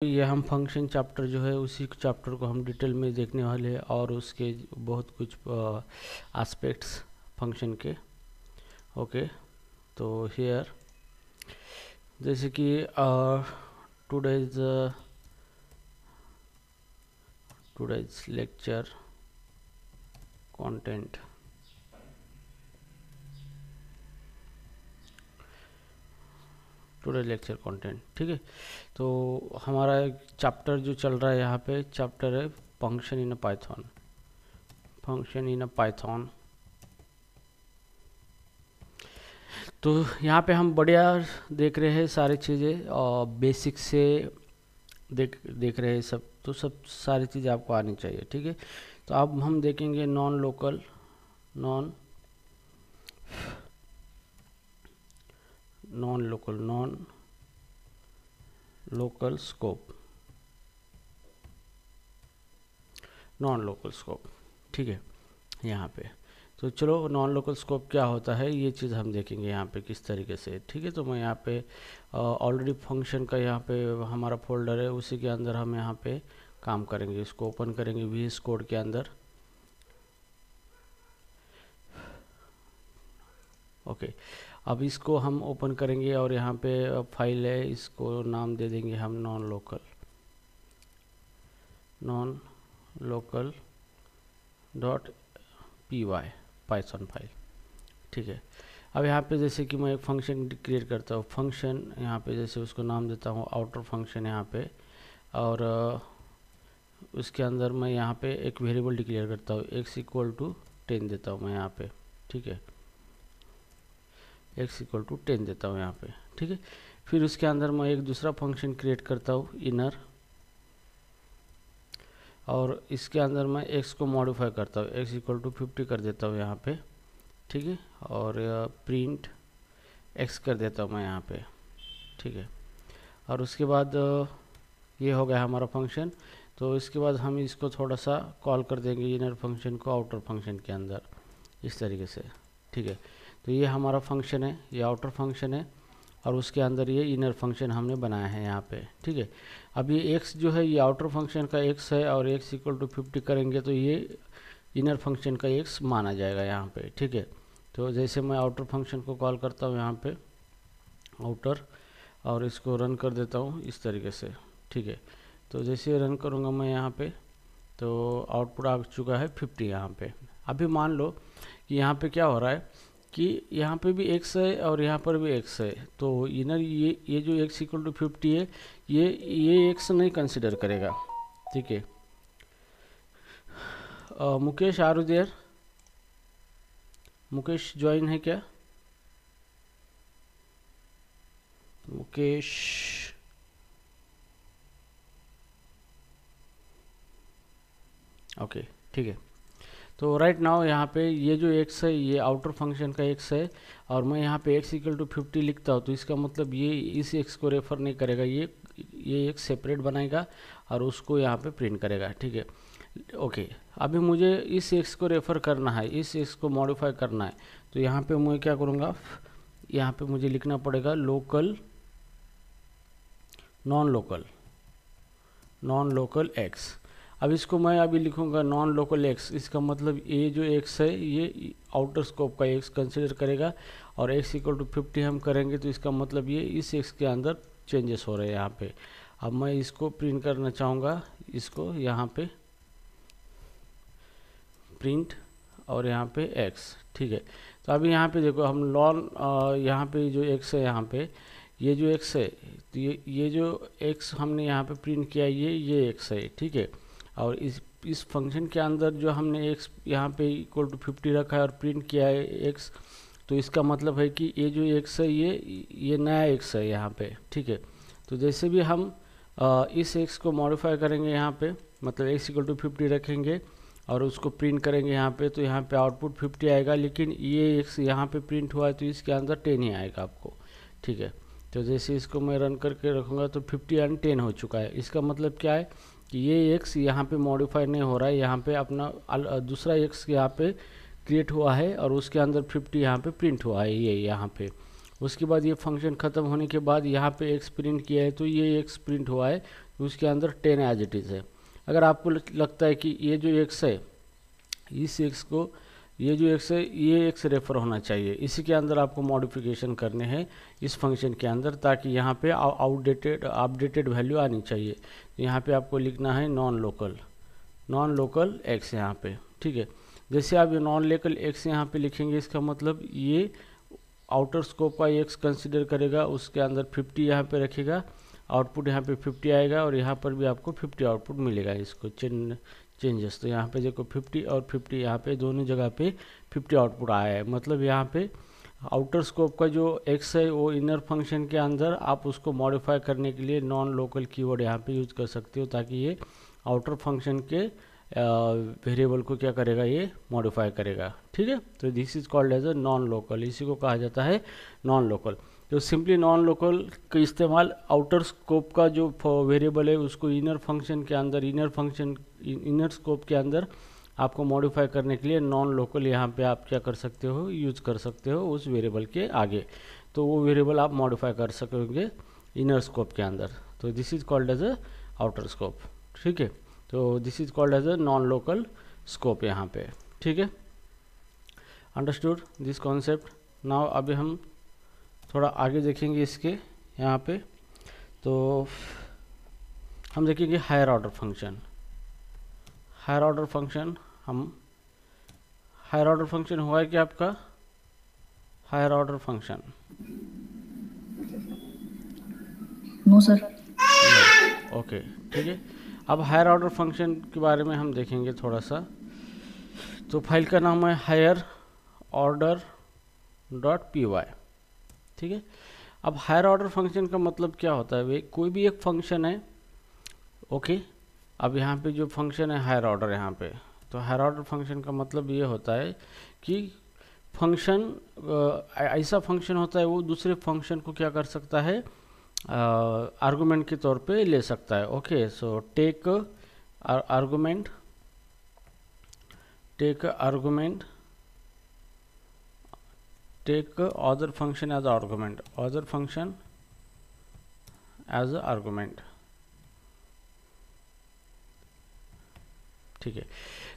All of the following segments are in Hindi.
ये हम फंक्शन चैप्टर जो है उसी चैप्टर को हम डिटेल में देखने वाले हैं और उसके बहुत कुछ एस्पेक्ट्स फंक्शन के। ओके, तो हियर जैसे कि today's lecture content. Today lecture content, ठीक है। तो हमारा चैप्टर जो चल रहा है यहाँ पे चैप्टर है function in a Python. Function in a Python. तो यहाँ पे हम बढ़िया देख रहे हैं सारी चीज़ें और बेसिक से देख रहे हैं सब। तो सब सारी चीज़ें आपको आनी चाहिए, ठीक है। तो अब हम देखेंगे नॉन लोकल स्कोप, ठीक है। यहाँ पे तो चलो नॉन लोकल स्कोप क्या होता है ये चीज़ हम देखेंगे यहाँ पे किस तरीके से, ठीक है। तो मैं यहाँ पे ऑलरेडी फंक्शन का यहाँ पे हमारा फोल्डर है, उसी के अंदर हम यहाँ पे काम करेंगे। इसको ओपन करेंगे VS कोड के अंदर। ओके, अब इसको हम ओपन करेंगे और यहाँ पे फाइल है, इसको नाम दे देंगे हम non local dot py Python file, ठीक है। अब यहाँ पे जैसे कि मैं एक फंक्शन क्रिएट करता हूँ, फंक्शन यहाँ पे जैसे उसको नाम देता हूँ आउटर फंक्शन यहाँ पे, और उसके अंदर मैं यहाँ पे एक वेरिएबल डिक्लेयर करता हूँ x=10 देता हूँ मैं यहाँ पे, ठीक है। x=10 देता हूँ यहाँ पे, ठीक है। फिर उसके अंदर मैं एक दूसरा फंक्शन क्रिएट करता हूँ इनर, और इसके अंदर मैं x को मॉडिफाई करता हूँ, x=50 कर देता हूँ यहाँ पे, ठीक है। और प्रिंट x कर देता हूँ मैं यहाँ पे, ठीक है। और उसके बाद ये हो गया हमारा फंक्शन। तो इसके बाद हम इसको थोड़ा सा कॉल कर देंगे इनर फंक्शन को आउटर फंक्शन के अंदर इस तरीके से, ठीक है। तो ये हमारा फंक्शन है, ये आउटर फंक्शन है, और उसके अंदर ये इनर फंक्शन हमने बनाया है यहाँ पे, ठीक है। अब ये x जो है ये आउटर फंक्शन का x है, और x=50 करेंगे तो ये इनर फंक्शन का x माना जाएगा यहाँ पे, ठीक है। तो जैसे मैं आउटर फंक्शन को कॉल करता हूँ यहाँ पे आउटर, और इसको रन कर देता हूँ इस तरीके से, ठीक है। तो जैसे रन करूँगा मैं यहाँ पे तो आउटपुट आ चुका है 50 यहाँ पे। अभी मान लो कि यहाँ पे क्या हो रहा है कि यहाँ पे भी x है और यहाँ पर भी x है, तो इनर ये जो x=50 है ये x नहीं कंसिडर करेगा, ठीक है। Mukesh are you there? Mukesh join है क्या? मुकेश, ओके, ठीक है। तो राइट नाउ यहाँ पे ये जो x है ये आउटर फंक्शन का x है, और मैं यहाँ पे x=50 लिखता हूँ तो इसका मतलब ये इस x को रेफर नहीं करेगा, ये एक सेपरेट बनाएगा और उसको यहाँ पे प्रिंट करेगा, ठीक है। ओके, अभी मुझे इस x को रेफर करना है, इस x को मॉडिफाई करना है, तो यहाँ पे मैं क्या करूँगा, यहाँ पे मुझे लिखना पड़ेगा नॉन लोकल x। अब इसको मैं अभी लिखूंगा नॉन लोकल x, इसका मतलब ये जो x है ये आउटर स्कोप का x कंसिडर करेगा, और x=50 हम करेंगे तो इसका मतलब ये इस x के अंदर चेंजेस हो रहे हैं यहाँ पे। अब मैं इसको प्रिंट करना चाहूँगा, इसको यहाँ पे प्रिंट और यहाँ पे x, ठीक है। तो अभी यहाँ पे देखो हम यहाँ पे जो x है यहाँ पे ये जो x है, तो ये जो x हमने यहाँ पे प्रिंट किया ये x है, ठीक है। और इस फंक्शन के अंदर जो हमने x यहाँ पे =50 रखा है और प्रिंट किया है x, तो इसका मतलब है कि ये जो x है ये नया x है यहाँ पे, ठीक है। तो जैसे भी हम इस x को मॉडिफाई करेंगे यहाँ पे, मतलब x=50 रखेंगे और उसको प्रिंट करेंगे यहाँ पे, तो यहाँ पे आउटपुट 50 आएगा, लेकिन ये x यहाँ पे प्रिंट हुआ है तो इसके अंदर 10 ही आएगा आपको, ठीक है। तो जैसे इसको मैं रन करके रखूँगा तो 50 एंड 10 हो चुका है। इसका मतलब क्या है कि ये x यहाँ पे मॉडिफाई नहीं हो रहा है, यहाँ पे अपना दूसरा x यहाँ पे क्रिएट हुआ है और उसके अंदर 50 यहाँ पे प्रिंट हुआ है ये यहाँ पे। उसके बाद ये फंक्शन ख़त्म होने के बाद यहाँ पे x प्रिंट किया है तो ये x प्रिंट हुआ है, उसके अंदर 10 एज इट इज़ है। अगर आपको लगता है कि ये जो x है, इस x को, ये जो x है ये x रेफर होना चाहिए, इसी के अंदर आपको मॉडिफिकेशन करने हैं इस फंक्शन के अंदर, ताकि यहाँ पे अपडेटेड वैल्यू आनी चाहिए। यहाँ पे आपको लिखना है नॉन लोकल x यहाँ पे, ठीक है। जैसे आप ये नॉन लोकल x यहाँ पे लिखेंगे, इसका मतलब ये आउटर स्कोप का x कंसिडर करेगा, उसके अंदर 50 यहाँ पे रखेगा, आउटपुट यहाँ पे 50 आएगा और यहाँ पर भी आपको 50 आउटपुट मिलेगा। इसको चेंजेस, तो यहाँ पे देखो 50 और 50 यहाँ पे दोनों जगह पे 50 आउटपुट आया है। मतलब यहाँ पे आउटर स्कोप का जो x है वो इनर फंक्शन के अंदर आप उसको मॉडिफाई करने के लिए नॉन लोकल कीवर्ड यहाँ पे यूज कर सकते हो, ताकि ये आउटर फंक्शन के वेरिएबल को क्या करेगा, ये मॉडिफाई करेगा, ठीक है। तो this is called as a non local, इसी को कहा जाता है नॉन लोकल। तो सिंपली नॉन लोकल का इस्तेमाल आउटर स्कोप का जो वेरिएबल है उसको इनर फंक्शन के अंदर, इनर स्कोप के अंदर आपको मॉडिफाई करने के लिए नॉन लोकल यहाँ पे आप क्या कर सकते हो, यूज कर सकते हो उस वेरिएबल के आगे। तो वो वेरिएबल आप मॉडिफाई कर सकोगे इनर स्कोप के अंदर। तो this is called as a outer scope, ठीक है। तो this is called as a non local scope यहाँ पे, ठीक है। Understood this concept. नाउ अभी हम थोड़ा आगे देखेंगे इसके यहाँ पे। तो हम देखेंगे higher order function. Higher order function हुआ है क्या आपका? Higher order function no sir. Okay, ठीक है। अब हायर ऑर्डर फंक्शन के बारे में हम देखेंगे थोड़ा सा। तो फाइल का नाम है हायर ऑर्डर .py, ठीक है। अब हायर ऑर्डर फंक्शन का मतलब क्या होता है? वे कोई भी एक फंक्शन है, ओके। अब यहाँ पे जो फंक्शन है हायर ऑर्डर यहाँ पे, तो हायर ऑर्डर फंक्शन का मतलब ये होता है कि फंक्शन ऐसा फंक्शन होता है वो दूसरे फंक्शन को क्या कर सकता है, आर्गुमेंट के तौर पे ले सकता है। Okay, so take argument take other function as argument, ठीक है।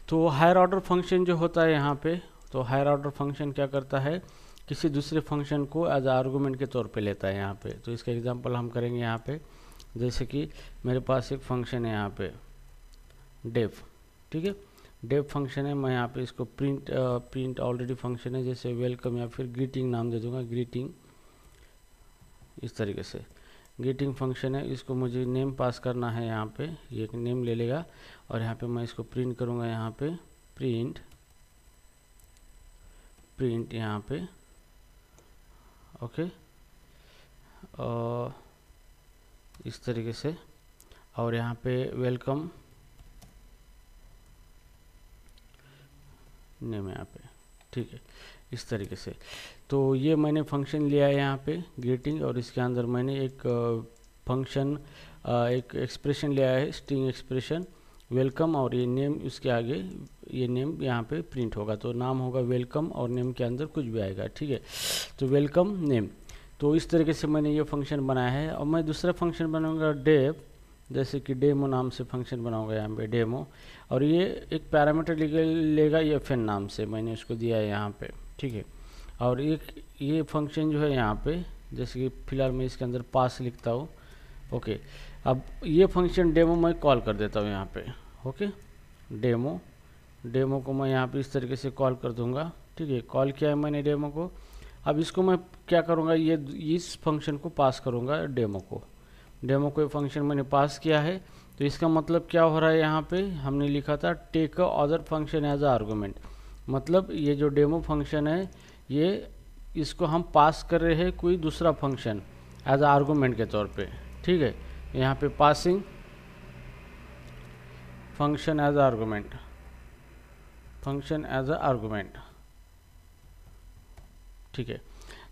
तो हायर ऑर्डर फंक्शन जो होता है यहाँ पे, तो हायर ऑर्डर फंक्शन क्या करता है, किसी दूसरे फंक्शन को एज आर्गुमेंट के तौर पे लेता है यहाँ पे। तो इसका एग्जांपल हम करेंगे यहाँ पे, जैसे कि मेरे पास एक फंक्शन है यहाँ पे डेफ, ठीक है। डेफ फंक्शन है, मैं यहाँ पे इसको प्रिंट ऑलरेडी फंक्शन है, जैसे वेलकम या फिर ग्रीटिंग नाम दे दूंगा, ग्रीटिंग, इस तरीके से ग्रीटिंग फंक्शन है। इसको मुझे नेम पास करना है, यहाँ पे ये एक नेम ले लेगा और यहाँ पे मैं इसको प्रिंट करूँगा, यहाँ पे प्रिंट यहाँ पे, ओके, इस तरीके से। और यहाँ पे वेलकम नेम यहाँ पे, ठीक है, इस तरीके से। तो ये मैंने फंक्शन लिया है यहाँ पे ग्रीटिंग, और इसके अंदर मैंने एक फंक्शन एक एक्सप्रेशन लिया है, स्ट्रिंग एक्सप्रेशन वेलकम, और ये नेम उसके आगे, ये नेम यहाँ पे प्रिंट होगा। तो नाम होगा वेलकम और नेम के अंदर कुछ भी आएगा, ठीक है। तो वेलकम नेम, तो इस तरीके से मैंने ये फंक्शन बनाया है। और मैं दूसरा फंक्शन बनाऊंगा डेव, जैसे कि डेमो नाम से फंक्शन बनाऊंगा यहाँ पे डेमो, और ये एक पैरामीटर लेगा ये fn नाम से, मैंने उसको दिया है यहाँ पे, ठीक है। और एक ये फंक्शन जो है यहाँ पे, जैसे कि फिलहाल मैं इसके अंदर पास लिखता हूँ, ओके। अब ये फंक्शन डेमो मैं कॉल कर देता हूँ यहाँ पे, ओके। डेमो को मैं यहाँ पे इस तरीके से कॉल कर दूँगा, ठीक है। कॉल किया है मैंने डेमो को। अब इसको मैं क्या करूँगा, ये इस फंक्शन को पास करूँगा डेमो को ये फंक्शन मैंने पास किया है। तो इसका मतलब क्या हो रहा है, यहाँ पे हमने लिखा था take a other function as a argument, मतलब ये जो डेमो फंक्शन है ये इसको हम पास कर रहे हैं कोई दूसरा फंक्शन एज अ आर्गुमेंट के तौर पे, ठीक है। यहाँ पे passing function as a argument, ठीक है।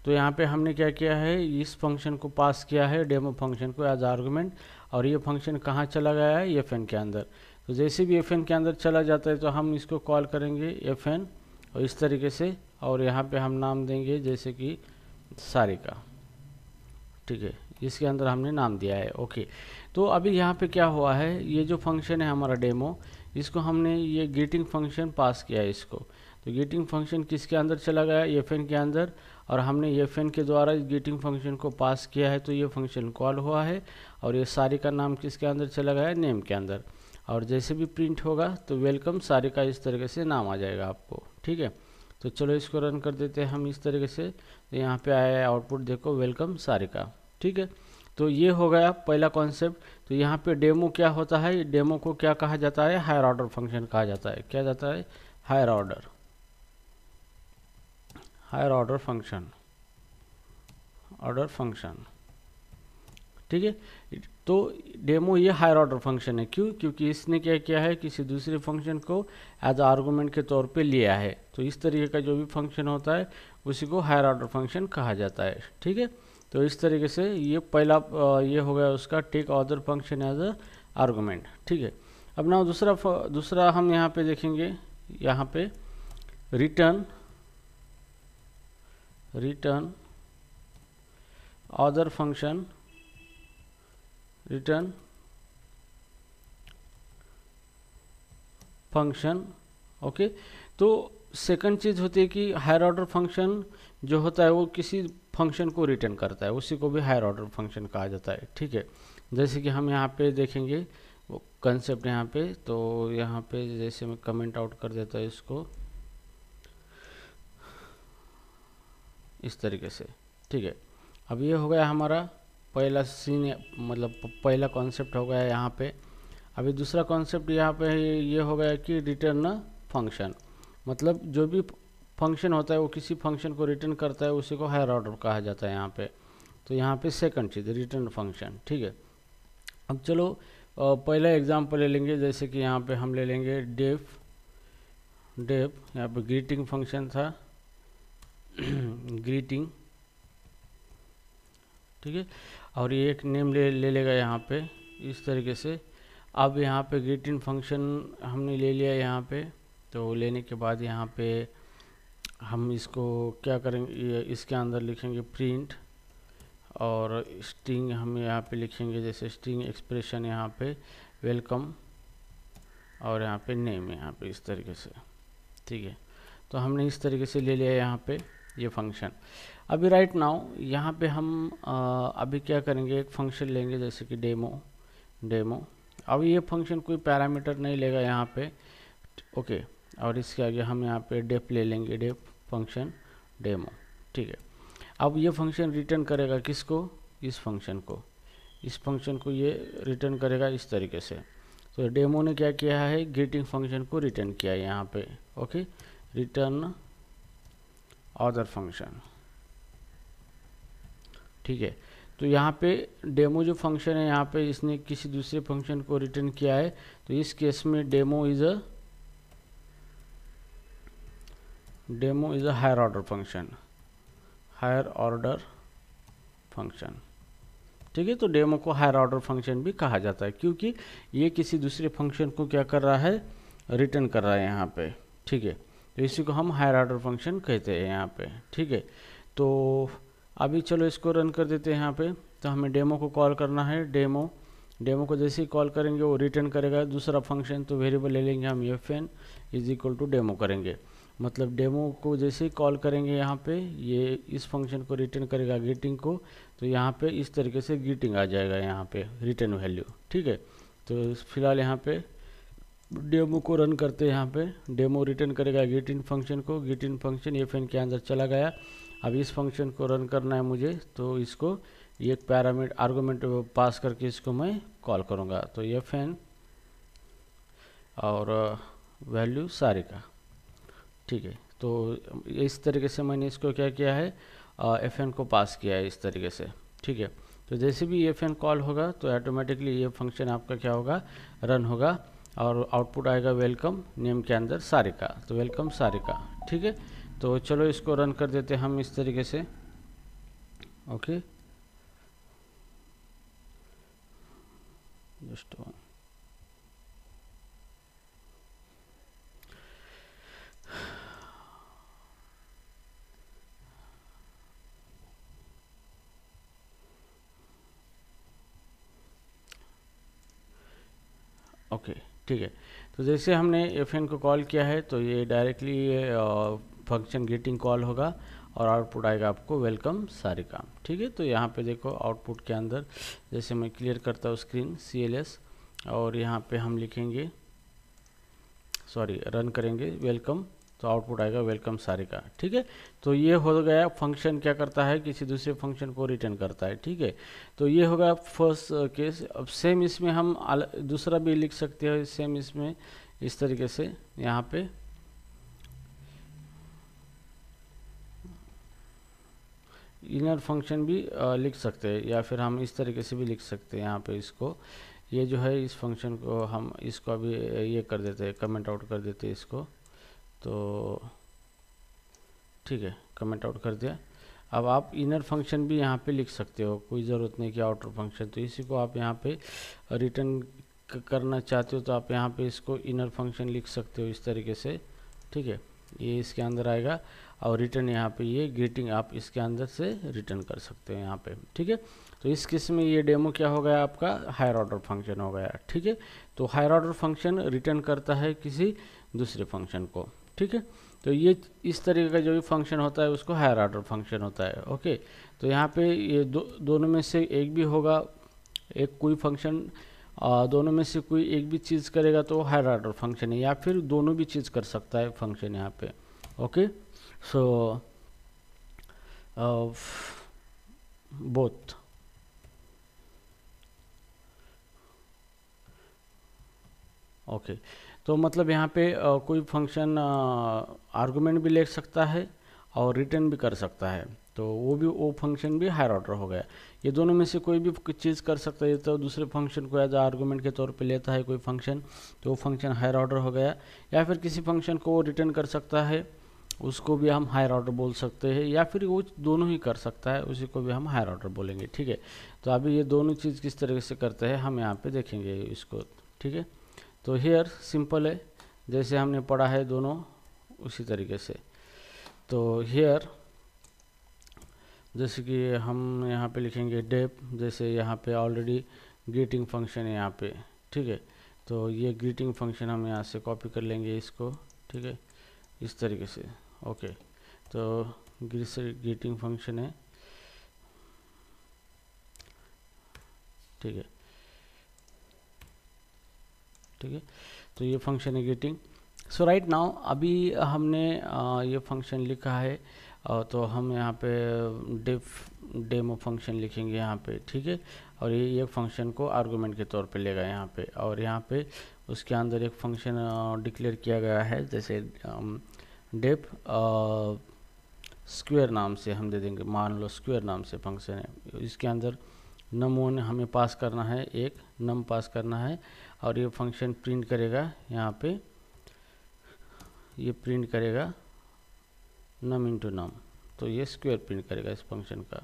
तो यहाँ पे हमने क्या किया है, इस फंक्शन को पास किया है डेमो फंक्शन को एज आर्गुमेंट, और ये फंक्शन कहाँ चला गया है, fn के अंदर। तो जैसे भी fn के अंदर चला जाता है तो हम इसको कॉल करेंगे fn, और इस तरीके से, और यहाँ पे हम नाम देंगे जैसे कि सारिका, ठीक है। इसके अंदर हमने नाम दिया है, ओके। तो अभी यहाँ पे क्या हुआ है, ये जो फंक्शन है हमारा डेमो, इसको हमने ये गेटिंग फंक्शन पास किया है इसको। तो गेटिंग फंक्शन किसके अंदर चला गया, एफएन के अंदर, और हमने एफएन के द्वारा इस गेटिंग फंक्शन को पास किया है, तो ये फंक्शन कॉल हुआ है। और ये सारी का नाम किसके अंदर चला गया है, नेम के अंदर। और जैसे भी प्रिंट होगा तो वेलकम सारी का इस तरीके से नाम आ जाएगा आपको, ठीक है। तो चलो इसको रन कर देते हैं हम इस तरीके से। तो यहाँ पे आया है आउटपुट, देखो वेलकम सारिका, ठीक है। तो ये हो गया पहला कॉन्सेप्ट। तो यहाँ पे डेमो क्या होता है, डेमो को क्या कहा जाता है, हायर ऑर्डर फंक्शन कहा जाता है। क्या जाता है, higher order, higher order function, order function, ठीक है। तो डेमो ये हायर ऑर्डर फंक्शन है, क्यों, क्योंकि इसने क्या किया है, किसी दूसरे फंक्शन को एज आर्गुमेंट के तौर पे लिया है। तो इस तरीके का जो भी फंक्शन होता है उसी को हायर ऑर्डर फंक्शन कहा जाता है, ठीक है। तो इस तरीके से ये पहला ये हो गया उसका, take other function as a argument, ठीक है। अब ना दूसरा हम यहाँ पे देखेंगे, यहाँ पे return other function, return function, okay. तो सेकंड चीज़ होती है कि हायर ऑर्डर फंक्शन जो होता है वो किसी फंक्शन को रिटर्न करता है, उसी को भी हायर ऑर्डर फंक्शन कहा जाता है, ठीक है। जैसे कि हम यहाँ पे देखेंगे वो कंसेप्ट यहाँ पे। तो यहाँ पे जैसे मैं कमेंट आउट कर देता हूँ इसको इस तरीके से, ठीक है। अब ये हो गया हमारा पहला सीन, मतलब पहला कॉन्सेप्ट हो गया यहाँ पे। अभी दूसरा कॉन्सेप्ट यहाँ पे ये हो गया कि रिटर्न फंक्शन, मतलब जो भी फंक्शन होता है वो किसी फंक्शन को रिटर्न करता है, उसी को हायर ऑर्डर कहा जाता है यहाँ पे। तो यहाँ पे सेकंड चीज़ रिटर्न फंक्शन, ठीक है। अब चलो पहला एग्जांपल ले लेंगे, जैसे कि यहाँ पे हम ले लेंगे डेफ, यहाँ पे ग्रीटिंग फंक्शन था ग्रीटिंग, ठीक है। और ये एक नेम ले लेगा यहाँ पे इस तरीके से। अब यहाँ पे ग्रीटिंग फंक्शन हमने ले लिया यहाँ पे। तो लेने के बाद यहाँ पे हम इसको क्या करेंगे, इसके अंदर लिखेंगे प्रिंट, और स्ट्रिंग हम यहाँ पे लिखेंगे, जैसे स्ट्रिंग एक्सप्रेशन यहाँ पे वेलकम, और यहाँ पे नेम यहाँ पे इस तरीके से, ठीक है। तो हमने इस तरीके से ले लिया यहाँ पे ये फंक्शन। अभी राइट नाउ यहाँ पे हम अभी क्या करेंगे, एक फंक्शन लेंगे जैसे कि डेमो। अब ये फंक्शन कोई पैरामीटर नहीं लेगा यहाँ पे, ओके। और इसके आगे हम यहाँ पे डेफ ले लेंगे, डेफ फंक्शन डेमो, ठीक है। अब ये फंक्शन रिटर्न करेगा किसको, इस फंक्शन को, इस फंक्शन को ये रिटर्न करेगा इस तरीके से। तो डेमो ने क्या किया है, ग्रीटिंग फंक्शन को रिटर्न किया है यहाँ पे, ओके। रिटर्न अदर फंक्शन, ठीक है। तो यहाँ पे डेमो जो फंक्शन है यहाँ पे इसने किसी दूसरे फंक्शन को रिटर्न किया है। तो इस केस में demo is a higher order function, higher order function, ठीक है। तो डेमो को हायर ऑर्डर फंक्शन भी कहा जाता है, क्योंकि ये किसी दूसरे फंक्शन को क्या कर रहा है, रिटर्न कर रहा है यहाँ पे, ठीक है। तो इसी को हम हायर ऑर्डर फंक्शन कहते हैं यहाँ पे, ठीक है। तो अभी चलो इसको रन कर देते हैं यहाँ पे। तो हमें डेमो को कॉल करना है, डेमो को जैसे ही कॉल करेंगे वो रिटर्न करेगा दूसरा फंक्शन। तो वेरिएबल ले लेंगे हम fn is equal to demo करेंगे, मतलब डेमो को जैसे ही कॉल करेंगे यहाँ पे ये इस फंक्शन को रिटर्न करेगा ग्रीटिंग को। तो यहाँ पे इस तरीके से ग्रीटिंग आ जाएगा यहाँ पे रिटर्न वैल्यू, ठीक है। तो फिलहाल यहाँ पे डेमो को रन करते हैं, यहाँ पे डेमो रिटर्न करेगा ग्रीटिंग फंक्शन को, ग्रीटिंग फंक्शन fn के अंदर चला गया। अब इस फंक्शन को रन करना है मुझे, तो इसको ये एक पैरामीटर आर्गुमेंट पास करके इसको मैं कॉल करूँगा। तो fn और वैल्यू सारिका, ठीक है। तो इस तरीके से मैंने इसको क्या किया है, fn को पास किया है इस तरीके से, ठीक है। तो जैसे भी fn कॉल होगा तो ऑटोमेटिकली ये फंक्शन आपका क्या होगा, रन होगा, और आउटपुट आएगा वेलकम नेम के अंदर सारिका। तो वेलकम सारिका, ठीक है। तो चलो इसको रन कर देते हैं हम इस तरीके से, ओके। जस्ट वन, ओके, ठीक है। तो जैसे हमने fn को कॉल किया है तो ये डायरेक्टली ये फंक्शन गेटिंग कॉल होगा और आउटपुट आएगा आपको वेलकम सारिका, ठीक है। तो यहाँ पे देखो आउटपुट के अंदर जैसे मैं क्लियर करता हूँ स्क्रीन CLS और यहाँ पे हम लिखेंगे रन करेंगे वेलकम, तो आउटपुट आएगा वेलकम सारिका, ठीक है। तो ये हो गया फंक्शन क्या करता है, किसी दूसरे फंक्शन को रिटर्न करता है, ठीक है। तो ये होगा फर्स्ट केस। अब सेम इसमें हम दूसरा भी लिख सकते हैं, सेम इसमें इस तरीके से यहाँ पे इनर फंक्शन भी लिख सकते हैं, या फिर हम इस तरीके से भी लिख सकते हैं। यहाँ पे इसको ये जो है इस फंक्शन को हम इसको अभी ये कर देते हैं, कमेंट आउट कर देते हैं इसको, तो ठीक है, कमेंट आउट कर दिया। अब आप इनर फंक्शन भी यहाँ पे लिख सकते हो, कोई ज़रूरत नहीं कि आउटर फंक्शन। तो इसी को आप यहाँ पे रिटर्न करना चाहते हो तो आप यहाँ पे इसको इनर फंक्शन लिख सकते हो इस तरीके से, ठीक है। ये इसके अंदर आएगा और रिटर्न यहाँ पे ये ग्रीटिंग आप इसके अंदर से रिटर्न कर सकते हो यहाँ पे, ठीक है। तो इस केस में ये डेमो क्या हो गया, आपका हायर ऑर्डर फंक्शन हो गया, ठीक है। तो हायर ऑर्डर फंक्शन रिटर्न करता है किसी दूसरे फंक्शन को, ठीक है। तो ये इस तरीके का जो भी फंक्शन होता है उसको हायर ऑर्डर फंक्शन होता है, ओके। तो यहाँ पे ये दोनों में से एक भी होगा, एक कोई फंक्शन दोनों में से कोई एक भी चीज़ करेगा तो हायर ऑर्डर फंक्शन है, या फिर दोनों भी चीज़ कर सकता है फंक्शन यहाँ पे, ओके। So both, okay. तो मतलब यहाँ पे कोई फंक्शन आर्गुमेंट भी ले सकता है और रिटर्न भी कर सकता है, तो वो फंक्शन भी हायर ऑर्डर हो गया। ये दोनों में से कोई भी चीज़ कर सकता है, तो दूसरे फंक्शन को एज आर्गुमेंट के तौर पे लेता है कोई फंक्शन, तो वो फंक्शन हायर ऑर्डर हो गया। या फिर किसी फंक्शन को वो रिटर्न कर सकता है, उसको भी हम हायर ऑर्डर बोल सकते हैं, या फिर वो दोनों ही कर सकता है, उसी को भी हम हायर ऑर्डर बोलेंगे, ठीक है। तो अभी ये दोनों चीज़ किस तरीके से करते हैं हम यहाँ पे देखेंगे इसको, ठीक है। तो हेयर सिंपल है, जैसे हमने पढ़ा है दोनों उसी तरीके से। तो हेयर जैसे कि हम यहाँ पे लिखेंगे डेप, जैसे यहाँ पे ऑलरेडी ग्रीटिंग फंक्शन है यहाँ पे, ठीक है। तो ये ग्रीटिंग फंक्शन हम यहाँ से कॉपी कर लेंगे इसको, ठीक है, इस तरीके से, ओके। तो ग्रीटिंग फंक्शन है, ठीक है, ठीक है। तो ये फंक्शन है ग्रीटिंग। सो राइट नाउ अभी हमने ये फंक्शन लिखा है, तो हम यहाँ पे डेमो फंक्शन लिखेंगे यहाँ पे, ठीक है। और ये फंक्शन को आर्गुमेंट के तौर पे लेगा यहाँ पे, और यहाँ पे उसके अंदर एक फंक्शन डिक्लेयर किया गया है, जैसे डेप स्क्वायर नाम से हम दे देंगे, मान लो स्क्वायर नाम से फंक्शन है। इसके अंदर num1 हमें पास करना है, एक नम पास करना है, और ये फंक्शन प्रिंट करेगा यहाँ पे, ये प्रिंट करेगा नम इंटू नम, तो ये स्क्वायर प्रिंट करेगा इस फंक्शन का,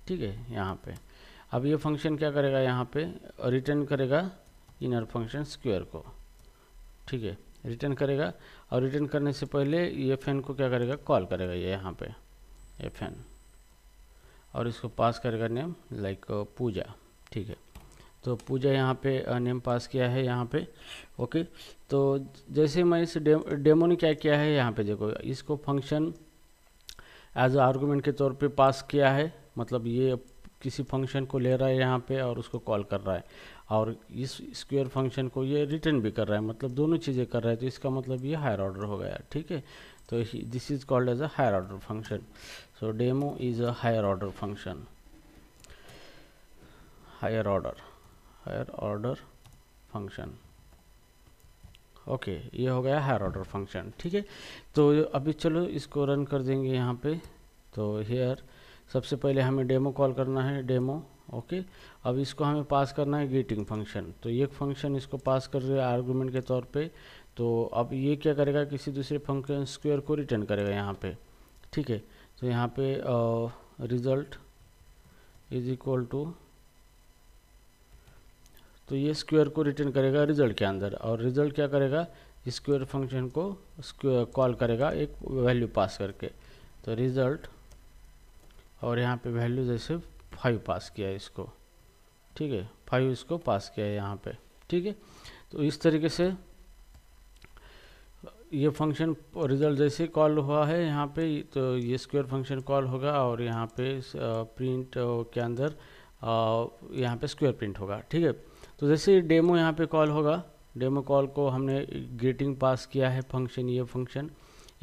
ठीक है। यहाँ पे अब ये फंक्शन क्या करेगा, यहाँ पे रिटर्न करेगा इनर फंक्शन स्क्वायर को, ठीक है, रिटर्न करेगा। और रिटर्न करने से पहले ये fn को क्या करेगा, कॉल करेगा ये यहाँ पे fn, और इसको पास करेगा नेम लाइक पूजा, ठीक है। तो पूजा यहाँ पे नेम पास किया है यहाँ पे, ओके। तो जैसे मैं इस डेमो ने क्या किया है, यहाँ पे देखो इसको फंक्शन एज आर्गुमेंट के तौर पे पास किया है, मतलब ये किसी फंक्शन को ले रहा है यहाँ पे और उसको कॉल कर रहा है, और इस स्क्वायर फंक्शन को ये रिटर्न भी कर रहा है, मतलब दोनों चीज़ें कर रहा है। तो इसका मतलब ये हायर ऑर्डर हो गया, ठीक है। तो this is called as a higher order function. So demo is a higher order function, higher order function, okay. ये हो गया हायर ऑर्डर फंक्शन, ठीक है। तो अभी चलो इसको रन कर देंगे यहाँ पे। तो हेयर सबसे पहले हमें डेमो कॉल करना है, डेमो, ओके। अब इसको हमें पास करना है ग्रीटिंग फंक्शन, तो ये फंक्शन इसको पास कर रहे हैं आर्गुमेंट के तौर पे। तो अब ये क्या करेगा, किसी दूसरे फंक्शन स्क्वायर को रिटर्न करेगा यहाँ पे, ठीक है। तो यहाँ पे रिजल्ट इज इक्वल टू, तो ये स्क्वायर को रिटर्न करेगा रिजल्ट के अंदर, और रिजल्ट क्या करेगा, स्क्वायर फंक्शन को कॉल करेगा एक वैल्यू पास करके। तो रिजल्ट, और यहाँ पे वैल्यू जैसे 5 पास किया है इसको, ठीक है, 5 इसको पास किया है यहाँ पे, ठीक। ठीक है। तो इस तरीके से ये फंक्शन रिजल्ट जैसे कॉल हुआ है यहाँ पे, तो ये स्क्वायर फंक्शन कॉल होगा और यहाँ पे प्रिंट के अंदर यहाँ पे स्क्वायर प्रिंट होगा, ठीक है। तो जैसे डेमो यहाँ पे कॉल होगा, डेमो कॉल को हमने ग्रीटिंग पास किया है फंक्शन, ये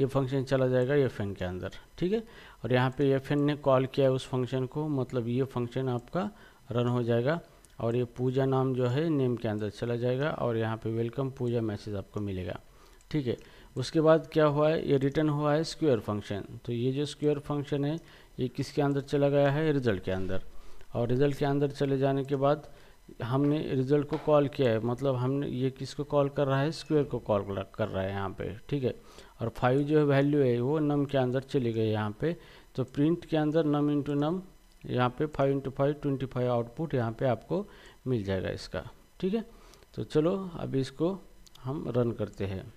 फंक्शन चला जाएगा एफएन के अंदर, ठीक है। और यहाँ पे एफएन ने कॉल किया है उस फंक्शन को, मतलब ये फंक्शन आपका रन हो जाएगा और ये पूजा नाम जो है नेम के अंदर चला जाएगा और यहाँ पे वेलकम पूजा मैसेज आपको मिलेगा, ठीक है। उसके बाद क्या हुआ है, ये रिटर्न हुआ है स्क्वायर फंक्शन। तो ये जो स्क्वायर फंक्शन है ये किसके अंदर चला गया है, रिजल्ट के अंदर। और रिजल्ट के अंदर चले जाने के बाद हमने रिजल्ट को कॉल किया है, मतलब हमने ये किसको कॉल कर रहा है, स्क्वायर को कॉल कर रहा है यहाँ पे, ठीक है। और 5 जो वैल्यू है वो नम के अंदर चली गई यहाँ पे। तो प्रिंट के अंदर नम इंटू नम, यहाँ पे 5 इंटू 5 25 आउटपुट यहाँ पे आपको मिल जाएगा इसका, ठीक है। तो चलो अभी इसको हम रन करते हैं।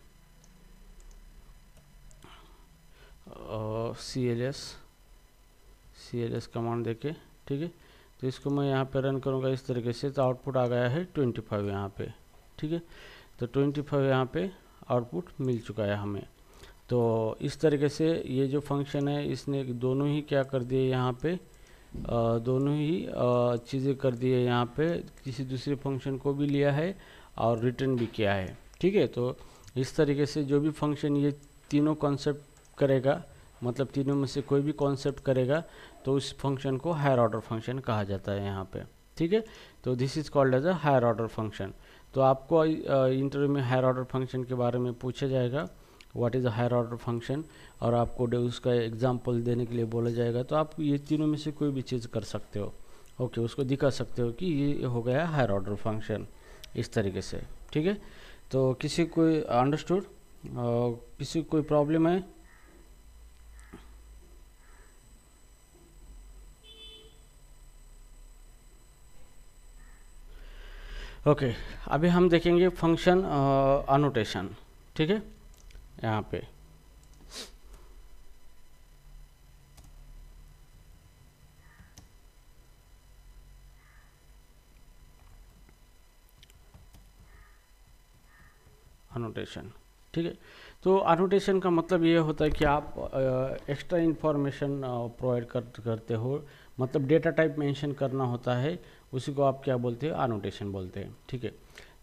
CLS कमांड देके, ठीक है। तो इसको मैं यहाँ पे रन करूँगा इस तरीके से, तो आउटपुट आ गया है 25 यहाँ पे, ठीक है। तो 25 यहाँ पे आउटपुट मिल चुका है हमें। तो इस तरीके से ये जो फंक्शन है इसने दोनों ही क्या कर दिए यहाँ पे, दोनों ही चीज़ें कर दी है यहाँ पे, किसी दूसरे फंक्शन को भी लिया है और रिटर्न भी किया है, ठीक है। तो इस तरीके से जो भी फंक्शन ये तीनों कॉन्सेप्ट करेगा, मतलब तीनों में से कोई भी कॉन्सेप्ट करेगा तो उस फंक्शन को हायर ऑर्डर फंक्शन कहा जाता है यहाँ पे, ठीक है। तो this is called as a higher order function. तो आपको इंटरव्यू में हायर ऑर्डर फंक्शन के बारे में पूछा जाएगा, what is a higher order function, और आपको उसका एग्जाम्पल देने के लिए बोला जाएगा। तो आप ये तीनों में से कोई भी चीज़ कर सकते हो, ओके, उसको दिखा सकते हो कि ये हो गया हायर ऑर्डर फंक्शन, इस तरीके से, ठीक है। तो किसी कोई अंडरस्टूड, किसी कोई प्रॉब्लम है? ओके, अभी हम देखेंगे फंक्शन अनोटेशन, ठीक है। यहाँ पे अनोटेशन, ठीक है। तो अनोटेशन का मतलब ये होता है कि आप एक्स्ट्रा इन्फॉर्मेशन प्रोवाइड करते हो, मतलब डेटा टाइप मेंशन करना होता है, उसी को आप क्या बोलते हैं, अनोटेशन बोलते हैं, ठीक है।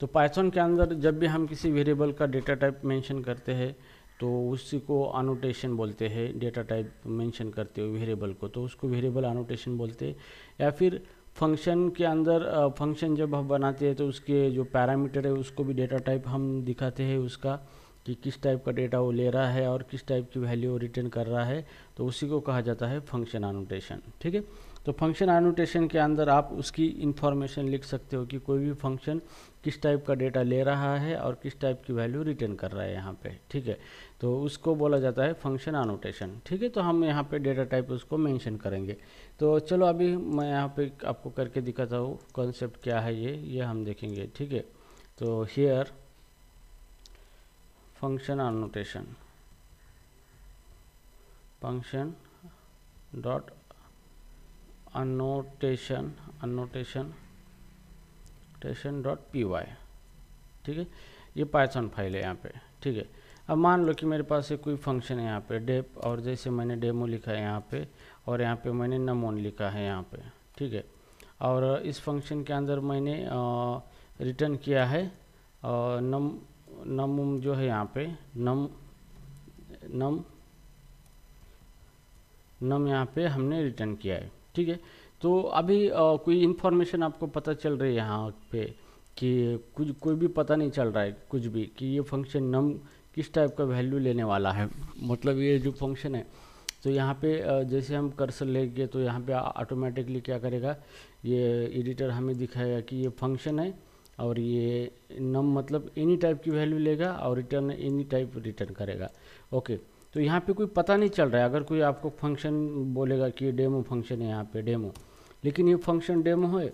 तो पाइथन के अंदर जब भी हम किसी वेरिएबल का डेटा टाइप मेंशन करते हैं तो उसी को अनोटेशन बोलते हैं। डेटा टाइप मेंशन करते हो वेरिएबल को तो उसको वेरिएबल अनोटेशन बोलते हैं। या फिर फंक्शन के अंदर फंक्शन जब हम बनाते हैं तो उसके जो पैरामीटर है उसको भी डेटा टाइप हम दिखाते हैं उसका, कि किस टाइप का डेटा वो ले रहा है और किस टाइप की वैल्यू रिटर्न कर रहा है, तो उसी को कहा जाता है फंक्शन एनोटेशन, ठीक है। तो फंक्शन एनोटेशन के अंदर आप उसकी इंफॉर्मेशन लिख सकते हो कि कोई भी फंक्शन किस टाइप का डेटा ले रहा है और किस टाइप की वैल्यू रिटर्न कर रहा है यहाँ पे, ठीक है। तो उसको बोला जाता है फंक्शन एनोटेशन, ठीक है। तो हम यहाँ पे डेटा टाइप उसको मेंशन करेंगे। तो चलो अभी मैं यहाँ पे आपको करके दिखाता हूँ कॉन्सेप्ट क्या है ये हम देखेंगे, ठीक है। तो here function annotation, function dot annotation dot py, ठीक है। ये पाइथन फाइल है यहाँ पे, ठीक है। अब मान लो कि मेरे पास एक कोई फंक्शन है यहाँ पे डेप, और जैसे मैंने डेमो लिखा है यहाँ पे, और यहाँ पे मैंने नमोन लिखा है यहाँ पे, ठीक है। और इस फंक्शन के अंदर मैंने रिटर्न किया है नम जो है यहाँ पे नम यहाँ पे हमने रिटर्न किया है, ठीक है। तो अभी कोई इन्फॉर्मेशन आपको पता चल रही है यहाँ पे कि कोई भी पता नहीं चल रहा है कुछ भी कि ये फंक्शन नम किस टाइप का वैल्यू लेने वाला है, मतलब ये जो फंक्शन है। तो यहाँ पे जैसे हम कर्सर लेंगे तो यहाँ पे ऑटोमेटिकली क्या करेगा, ये एडिटर हमें दिखाएगा कि ये फंक्शन है और ये नम मतलब एनी टाइप की वैल्यू लेगा और रिटर्न एनी टाइप रिटर्न करेगा, ओके। तो यहाँ पे कोई पता नहीं चल रहा है, अगर कोई आपको फंक्शन बोलेगा कि ये डेमो फंक्शन है यहाँ पे डेमो, लेकिन ये फंक्शन डेमो है,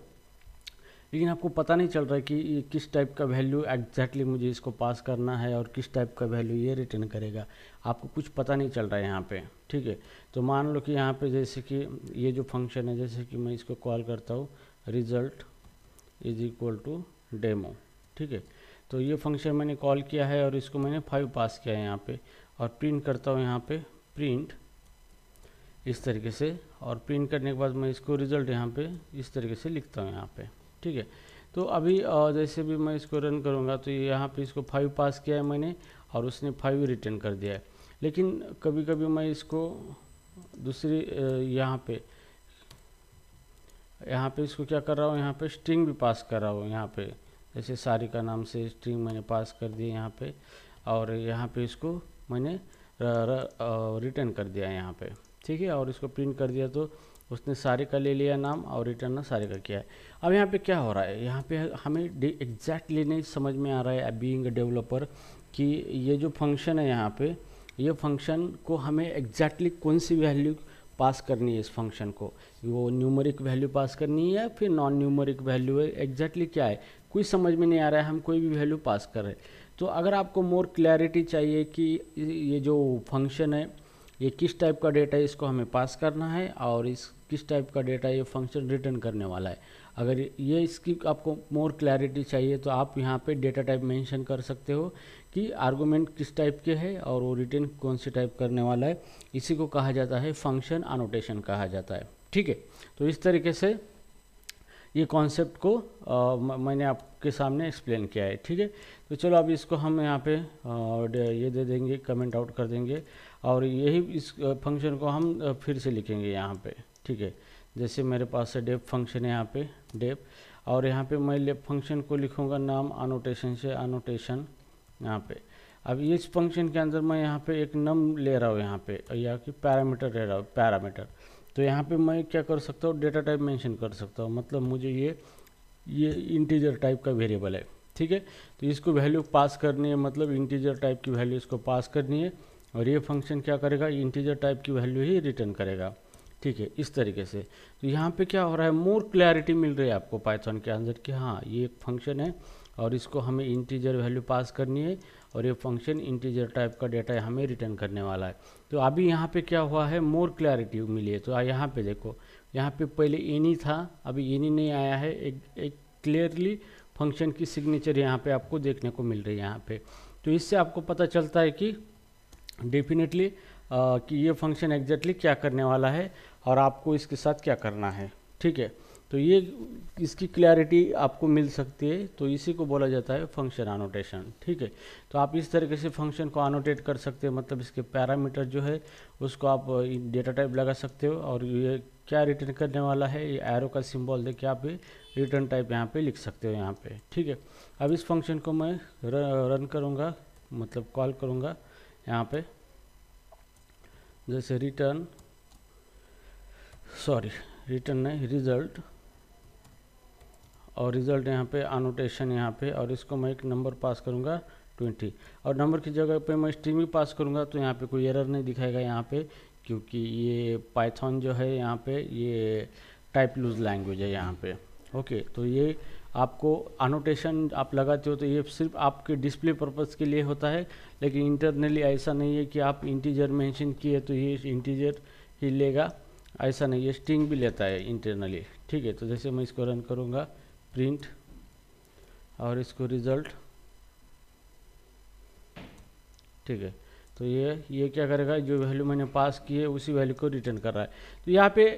लेकिन आपको पता नहीं चल रहा है कि ये किस टाइप का वैल्यू एग्जैक्टली मुझे इसको पास करना है और किस टाइप का वैल्यू ये रिटर्न करेगा, आपको कुछ पता नहीं चल रहा है यहाँ पे, ठीक है। तो मान लो कि यहाँ पे जैसे कि ये जो फंक्शन है, जैसे कि मैं इसको कॉल करता हूँ result is equal to demo, ठीक है। तो ये फंक्शन मैंने कॉल किया है और इसको मैंने 5 पास किया है यहाँ पे, और प्रिंट करता हूँ यहाँ पे प्रिंट इस तरीके से, और प्रिंट करने के बाद मैं इसको रिज़ल्ट यहाँ पे इस तरीके से लिखता हूँ यहाँ पे, ठीक है। तो अभी जैसे भी मैं इसको रन करूँगा तो यहाँ पे इसको 5 पास किया है मैंने और उसने 5 रिटर्न कर दिया है। लेकिन कभी कभी मैं इसको दूसरी यहाँ पे इसको क्या कर रहा हूँ, यहाँ पे स्ट्रिंग भी पास कर रहा हूँ यहाँ पे, जैसे सारिका नाम से स्ट्रिंग मैंने पास कर दिया यहाँ पे, और यहाँ पे इसको मैंने रिटर्न कर दिया यहाँ पे, ठीक है। और इसको प्रिंट कर दिया तो उसने सारिका ले लिया नाम और रिटर्न सारिका किया है। अब यहाँ पे क्या हो रहा है, यहाँ पे हमें एग्जैक्टली नहीं समझ में आ रहा है बीइंग अ डेवलपर कि ये जो फंक्शन है यहाँ पे, ये फंक्शन को हमें एग्जैक्टली कौन सी वैल्यू पास करनी है। इस फंक्शन को वो न्यूमरिक वैल्यू पास करनी है या फिर नॉन न्यूमरिक वैल्यू है, एग्जैक्टली क्या है कोई समझ में नहीं आ रहा है। हम कोई भी वैल्यू पास कर रहे हैं। तो अगर आपको मोर क्लैरिटी चाहिए कि ये जो फंक्शन है ये किस टाइप का डेटा है, इसको हमें पास करना है और इस किस टाइप का डेटा ये फंक्शन रिटर्न करने वाला है, अगर ये इसकी आपको मोर क्लैरिटी चाहिए तो आप यहाँ पे डेटा टाइप मेंशन कर सकते हो कि आर्गुमेंट किस टाइप के है और वो रिटर्न कौन सी टाइप करने वाला है। इसी को कहा जाता है फंक्शन एनोटेशन कहा जाता है, ठीक है। तो इस तरीके से ये कॉन्सेप्ट को मैंने आपके सामने एक्सप्लेन किया है, ठीक है। तो चलो अब इसको हम यहाँ पे ये दे देंगे, कमेंट आउट कर देंगे, और यही इस फंक्शन को हम फिर से लिखेंगे यहाँ पे, ठीक है। जैसे मेरे पास है डेप फंक्शन है यहाँ पे डेप, और यहाँ पे मैं लेप फंक्शन को लिखूँगा नाम एनोटेशन से एनोटेशन यहाँ पे। अब इस फंक्शन के अंदर मैं यहाँ पे एक नम ले रहा हूँ यहाँ पे, या कि पैरामीटर ले रहा हूँ पैरामीटर। तो यहाँ पे मैं क्या कर सकता हूँ, डेटा टाइप मेंशन कर सकता हूँ, मतलब मुझे ये इंटीजर टाइप का वेरिएबल है, ठीक है। तो इसको वैल्यू पास करनी है, मतलब इंटीजर टाइप की वैल्यू इसको पास करनी है, और ये फंक्शन क्या करेगा, इंटीजर टाइप की वैल्यू ही रिटर्न करेगा, ठीक है, इस तरीके से। तो यहाँ पे क्या हो रहा है, मोर क्लैरिटी मिल रही है आपको पाइथन के अंदर कि हाँ ये एक फंक्शन है और इसको हमें इंटीजर वैल्यू पास करनी है और ये फंक्शन इंटीजर टाइप का डेटा हमें रिटर्न करने वाला है। तो अभी यहाँ पे क्या हुआ है, मोर क्लैरिटी मिली है। तो यहाँ पे देखो, यहाँ पे पहले एनी था, अभी एनी नहीं आया है, एक क्लियरली फंक्शन की सिग्नेचर यहाँ पे आपको देखने को मिल रही है यहाँ पे। तो इससे आपको पता चलता है कि डेफिनेटली कि ये फंक्शन एग्जैक्टली क्या करने वाला है और आपको इसके साथ क्या करना है, ठीक है। तो ये इसकी क्लैरिटी आपको मिल सकती है, तो इसी को बोला जाता है फंक्शन एनोटेशन, ठीक है। तो आप इस तरीके से फंक्शन को एनोटेट कर सकते हैं, मतलब इसके पैरामीटर जो है उसको आप डेटा टाइप लगा सकते हो, और ये क्या रिटर्न करने वाला है ये एरो का सिंबल दे के आप रिटर्न टाइप यहाँ पे लिख सकते हो यहाँ पे, ठीक है। अब इस फंक्शन को मैं रन करूँगा, मतलब कॉल करूँगा यहाँ पे, जैसे रिटर्न नहीं रिज़ल्ट, और रिज़ल्ट यहाँ पे एनोटेशन यहाँ पे, और इसको मैं एक नंबर पास करूँगा 20, और नंबर की जगह पे मैं स्ट्रिंग भी पास करूँगा तो यहाँ पे कोई एरर नहीं दिखाएगा यहाँ पे, क्योंकि ये पाइथन जो है यहाँ पे ये टाइप लूज लैंग्वेज है यहाँ पे, ओके। तो ये आपको एनोटेशन आप लगाते हो तो ये सिर्फ आपके डिस्प्ले पर्पज़ के लिए होता है, लेकिन इंटरनली ऐसा नहीं है कि आप इंटीजर मेंशन किए तो ये इंटीजर ही लेगा, ऐसा नहीं, ये स्ट्रिंग भी लेता है इंटरनली, ठीक है। तो जैसे मैं इसको रन करूँगा प्रिंट और इसको रिज़ल्ट, ठीक है। तो ये क्या करेगा, जो वैल्यू मैंने पास की है उसी वैल्यू को रिटर्न कर रहा है। तो यहाँ पे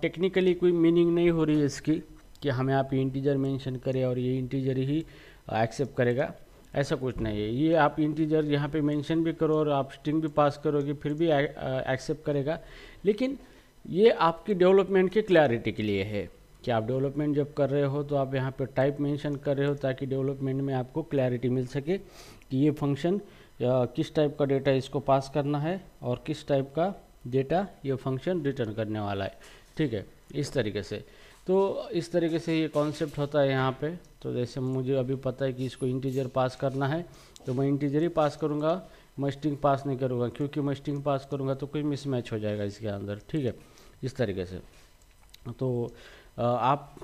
टेक्निकली कोई मीनिंग नहीं हो रही है इसकी कि हमें आप इंटीजर मेंशन करें और ये इंटीजर ही एक्सेप्ट करेगा, ऐसा कुछ नहीं है। ये आप इंटीजर यहाँ पे मेंशन भी करो और आप स्ट्रिंग भी पास करोगे फिर भी एक्सेप्ट करेगा, लेकिन ये आपकी डेवलपमेंट की क्लैरिटी के लिए है कि आप डेवलपमेंट जब कर रहे हो तो आप यहाँ पे टाइप मेंशन कर रहे हो ताकि डेवलपमेंट में आपको क्लैरिटी मिल सके कि ये फंक्शन किस टाइप का डेटा इसको पास करना है और किस टाइप का डेटा ये फंक्शन रिटर्न करने वाला है, ठीक है, इस तरीके से। तो इस तरीके से ये कॉन्सेप्ट होता है यहाँ पे। तो जैसे मुझे अभी पता है कि इसको इंटीजर पास करना है तो मैं इंटीजर ही पास करूँगा, मैं स्ट्रिंग पास नहीं करूँगा, क्योंकि मैं स्ट्रिंग पास करूँगा तो कोई मिसमैच हो जाएगा इसके अंदर, ठीक है, इस तरीके से। तो आप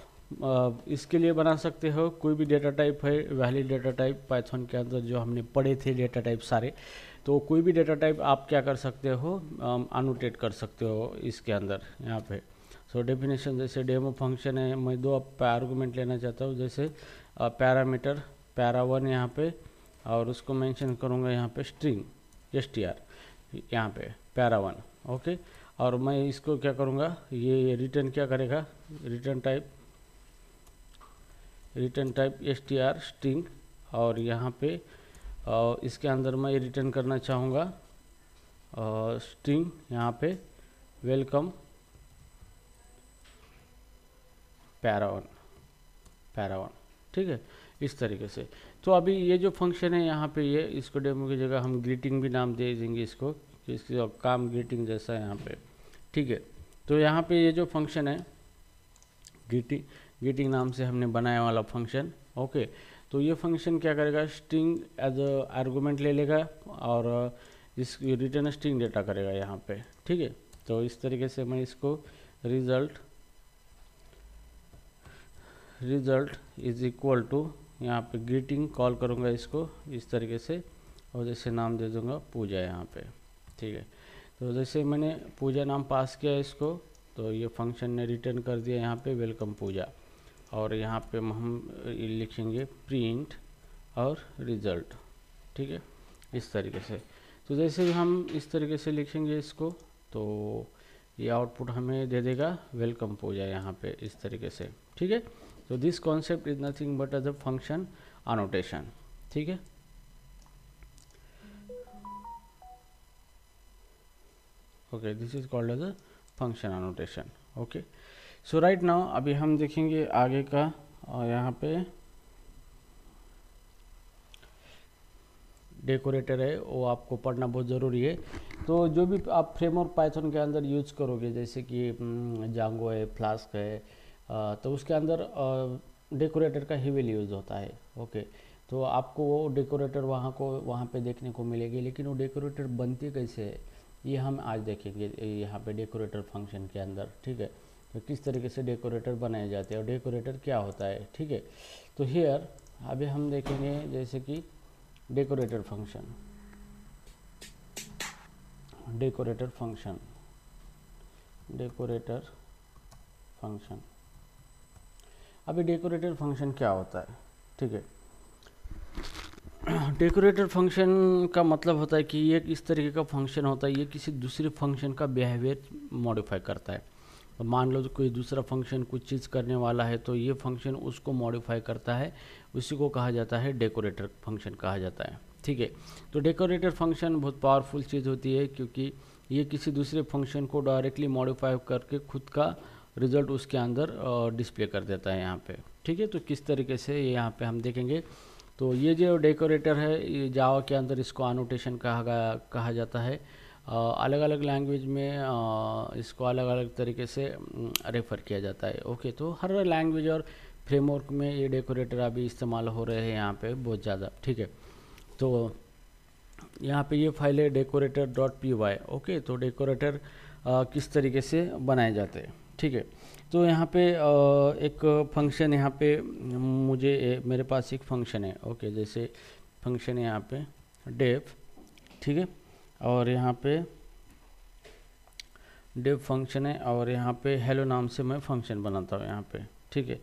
इसके लिए बना सकते हो कोई भी डेटा टाइप है, वैलिड डेटा टाइप पाइथन के अंदर जो हमने पढ़े थे डेटा टाइप सारे, तो कोई भी डेटा टाइप आप क्या कर सकते हो, एनोटेट कर सकते हो इसके अंदर यहाँ पे। सो डेफिनेशन जैसे डेमो फंक्शन है, मैं 2 आर्गुमेंट लेना चाहता हूँ, जैसे पैरामीटर para1 यहाँ पे, और उसको मेंशन करूँगा यहाँ पे स्ट्रिंग str यहाँ पे para1। ओके, और मैं इसको क्या करूँगा, ये रिटर्न क्या करेगा, रिटर्न टाइप str स्ट्रिंग, और यहाँ पे इसके अंदर मैं रिटर्न करना चाहूँगा स्ट्रिंग यहाँ पे वेलकम para1। ठीक है, इस तरीके से। तो अभी ये जो फंक्शन है यहाँ पे, ये इसको डेमो की जगह हम ग्रीटिंग भी नाम दे देंगे इसको, इसका काम ग्रीटिंग जैसा है यहाँ पे। ठीक है, तो यहाँ पे ये जो फंक्शन है ग्रीटिंग नाम से हमने बनाया वाला फंक्शन। ओके, तो ये फंक्शन क्या करेगा, स्ट्रिंग एज आर्गूमेंट ले लेगा और इस रिटर्न स्ट्रिंग डेटा करेगा यहाँ पे। ठीक है, तो इस तरीके से मैं इसको रिजल्ट इज इक्वल टू यहाँ पे ग्रीटिंग कॉल करूँगा इसको इस तरीके से, और जैसे नाम दे दूँगा पूजा यहाँ पे। ठीक है, तो जैसे मैंने पूजा नाम पास किया इसको, तो ये फंक्शन ने रिटर्न कर दिया यहाँ पे वेलकम पूजा, और यहाँ पे हम लिखेंगे प्रिंट और रिज़ल्ट। ठीक है, इस तरीके से। तो जैसे भी हम इस तरीके से लिखेंगे इसको, तो ये आउटपुट हमें दे देगा वेलकम पूजा यहाँ पे इस तरीके से। ठीक है, तो this concept is nothing but as a function annotation। ठीक है, okay, this is called as a function annotation। Okay, so right now अभी हम देखेंगे आगे का, और यहाँ पे डेकोरेटर है वो आपको पढ़ना बहुत ज़रूरी है। तो जो भी आप फ्रेमवर्क पाइथन के अंदर यूज करोगे, जैसे कि जांगो है, फ्लास्क है, तो उसके अंदर डेकोरेटर का हेवीली यूज़ होता है। ओके, तो आपको वो डेकोरेटर वहाँ पे देखने को मिलेगी, लेकिन वो डेकोरेटर बनती कैसे है ये हम आज देखेंगे यहाँ पे डेकोरेटर फंक्शन के अंदर। ठीक है, तो किस तरीके से डेकोरेटर बनाए जाते हैं और डेकोरेटर क्या होता है। ठीक है, तो हियर अभी हम देखेंगे जैसे कि डेकोरेटर फंक्शन। अभी डेकोरेटर फंक्शन क्या होता है। ठीक है, डेकोरेटर फंक्शन का मतलब होता है कि ये इस तरीके का फंक्शन होता है, ये किसी दूसरे फंक्शन का बिहेवियर मॉडिफाई करता है। तो मान लो कोई दूसरा फंक्शन कुछ चीज़ करने वाला है, तो ये फंक्शन उसको मॉडिफाई करता है, उसी को कहा जाता है डेकोरेटर फंक्शन कहा जाता है। ठीक है, तो डेकोरेटर फंक्शन बहुत पावरफुल चीज़ होती है, क्योंकि ये किसी दूसरे फंक्शन को डायरेक्टली मॉडिफाई करके खुद का रिजल्ट उसके अंदर डिस्प्ले कर देता है यहाँ पे। ठीक है, तो किस तरीके से ये यहाँ पे हम देखेंगे। तो ये जो डेकोरेटर है, ये जावा के अंदर इसको एनोटेशन कहा जाता है। अलग अलग लैंग्वेज में इसको अलग अलग तरीके से रेफ़र किया जाता है। ओके, तो हर लैंग्वेज और फ्रेमवर्क में ये डेकोरेटर अभी इस्तेमाल हो रहे हैं यहाँ पे बहुत ज़्यादा। ठीक है, तो यहाँ पे ये फाइल है decorator.py। ओके, तो डेकोरेटर किस तरीके से बनाए जाते हैं। ठीक है, तो यहाँ पे एक फंक्शन यहाँ पे मेरे पास एक फंक्शन है। ओके, जैसे फंक्शन है यहाँ पे डेव। ठीक है, और यहाँ पे डेव फंक्शन है, और यहाँ पे हेलो नाम से मैं फंक्शन बनाता हूँ यहाँ पे। ठीक है,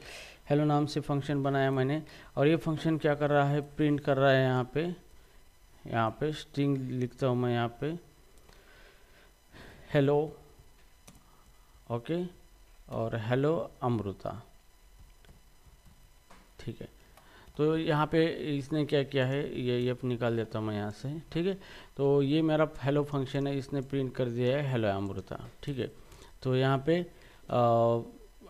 हेलो नाम से फंक्शन बनाया मैंने, और ये फंक्शन क्या कर रहा है, प्रिंट कर रहा है यहाँ पे स्ट्रिंग लिखता हूँ मैं यहाँ पे हेलो। ओके, और हेलो अमृता। ठीक है, तो यहाँ पे इसने क्या किया है, ये निकाल देता हूँ मैं यहाँ से। ठीक है, तो ये मेरा हेलो फंक्शन है, इसने प्रिंट कर दिया है हेलो अमृता। ठीक है, तो यहाँ पे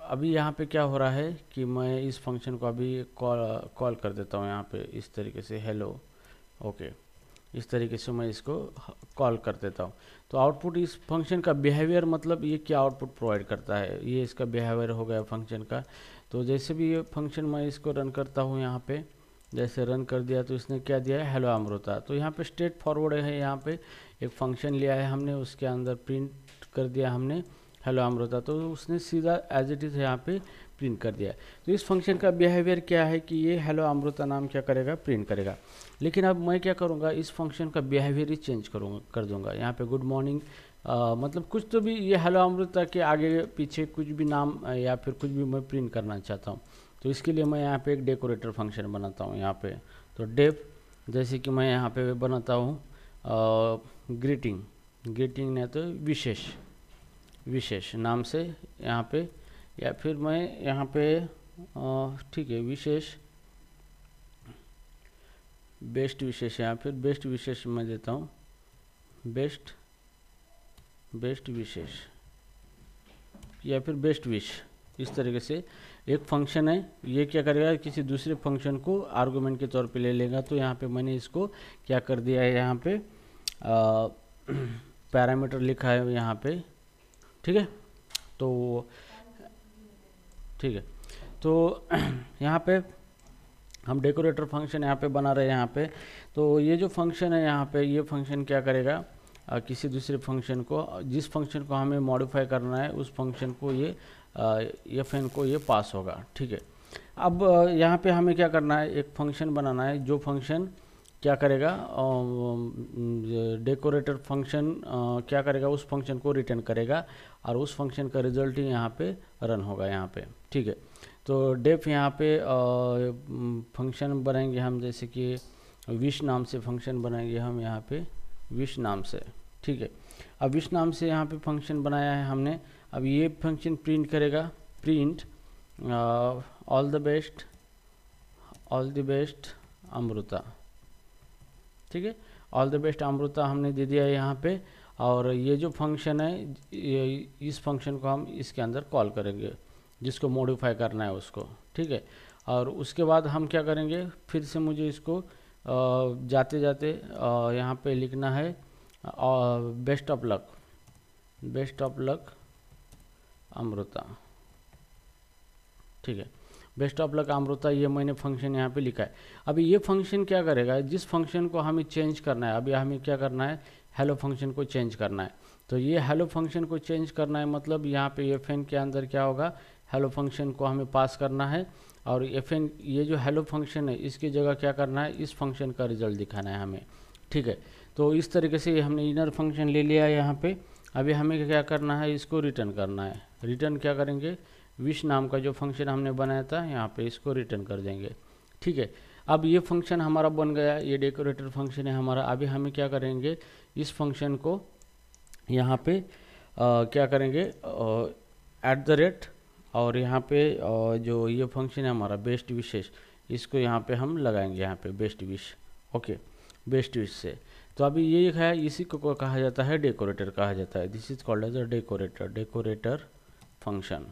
अभी यहाँ पे क्या हो रहा है कि मैं इस फंक्शन को अभी कॉल कर देता हूँ यहाँ पे इस तरीके से हेलो। ओके, इस तरीके से मैं इसको कॉल कर देता हूँ। तो आउटपुट इस फंक्शन का बिहेवियर, मतलब ये क्या आउटपुट प्रोवाइड करता है, ये इसका बिहेवियर हो गया फंक्शन का। तो जैसे भी ये फंक्शन मैं इसको रन करता हूँ यहाँ पे, जैसे रन कर दिया तो इसने क्या दिया है, हेलो अमृता। तो यहाँ पे स्ट्रेट फॉरवर्ड है, यहाँ पे एक फंक्शन लिया है हमने, उसके अंदर प्रिंट कर दिया हमने हेलो अमृता, तो उसने सीधा एज इट इज़ यहाँ पे प्रिंट कर दिया। तो इस फंक्शन का बिहेवियर क्या है कि ये हेलो अमृता नाम क्या करेगा, प्रिंट करेगा। लेकिन अब मैं क्या करूँगा, इस फंक्शन का बिहेवियर ही चेंज कर दूँगा। यहाँ पे गुड मॉर्निंग मतलब कुछ तो भी, ये हेलो अमृता के आगे पीछे कुछ भी नाम या फिर कुछ भी मैं प्रिंट करना चाहता हूँ। तो इसके लिए मैं यहाँ पे एक डेकोरेटर फंक्शन बनाता हूँ यहाँ पे। तो डेफ, जैसे कि मैं यहाँ पे बनाता हूँ ग्रीटिंग, ग्रीटिंग नहीं तो विशेष, विशेष नाम से यहाँ पे, या फिर मैं यहाँ पे ठीक है विशेष, बेस्ट विशेष, यहाँ फिर बेस्ट विशेष मैं देता हूँ, बेस्ट, बेस्ट विशेष या फिर बेस्ट विश। इस तरीके से एक फंक्शन है, ये क्या करेगा किसी दूसरे फंक्शन को आर्गुमेंट के तौर पे ले लेगा। तो यहाँ पे मैंने इसको क्या कर दिया है, यहाँ पे पैरामीटर लिखा है यहाँ पे, ठीक है। तो ठीक है, तो यहाँ पे हम डेकोरेटर फंक्शन यहाँ पे बना रहे हैं यहाँ पे। तो ये जो फंक्शन है यहाँ पे, ये फंक्शन क्या करेगा किसी दूसरे फंक्शन को, जिस फंक्शन को हमें मॉडिफाई करना है उस फंक्शन को ये FN को ये पास होगा, ठीक है। अब यहाँ पे हमें क्या करना है, एक फंक्शन बनाना है जो फंक्शन क्या करेगा, डेकोरेटर फंक्शन क्या करेगा, उस फंक्शन को रिटर्न करेगा और उस फंक्शन का रिजल्ट ही यहाँ पे रन होगा यहाँ पे, ठीक है। तो डेफ यहाँ पे फंक्शन बनाएंगे हम, जैसे कि विश नाम से फंक्शन बनाएंगे हम यहाँ पे, विश नाम से, ठीक है। अब विश नाम से यहाँ पे फंक्शन बनाया है हमने। अब ये फंक्शन प्रिंट करेगा, print all the best, all the best Amrita, ठीक है। ऑल द बेस्ट अमृता हमने दे दिया है यहाँ पे। और ये जो फंक्शन है, इस फंक्शन को हम इसके अंदर कॉल करेंगे, जिसको मॉडिफाई करना है उसको, ठीक है। और उसके बाद हम क्या करेंगे, फिर से मुझे इसको जाते जाते यहाँ पे लिखना है best of luck, best of luck Amrita, ठीक है। बेस्ट ऑफ लक अमृता, ये मैंने फंक्शन यहाँ पे लिखा है। अभी ये फंक्शन क्या करेगा, जिस फंक्शन को हमें चेंज करना है, अभी हमें क्या करना है, हेलो फंक्शन को चेंज करना है। तो ये हेलो फंक्शन को चेंज करना है, मतलब यहाँ पे FN के अंदर क्या होगा, हेलो फंक्शन को हमें पास करना है। और FN ये जो हेलो फंक्शन है इसकी जगह क्या करना है, इस फंक्शन का रिजल्ट दिखाना है हमें, ठीक है। तो इस तरीके से हमने इनर फंक्शन ले लिया है यहाँ पे। अभी हमें क्या करना है, इसको रिटर्न करना है। रिटर्न क्या करेंगे, विश नाम का जो फंक्शन हमने बनाया था यहाँ पे इसको रिटर्न कर देंगे, ठीक है। अब ये फंक्शन हमारा बन गया, ये डेकोरेटर फंक्शन है हमारा। अभी हमें क्या करेंगे, इस फंक्शन को यहाँ पे क्या करेंगे, एट द रेट, और यहाँ पे जो ये फंक्शन है हमारा बेस्ट विशेष, इसको यहाँ पे हम लगाएंगे यहाँ पे best wish, okay, best wish से। तो अभी ये है, इसी को कहा जाता है डेकोरेटर कहा जाता है। This is called as a decorator, decorator function,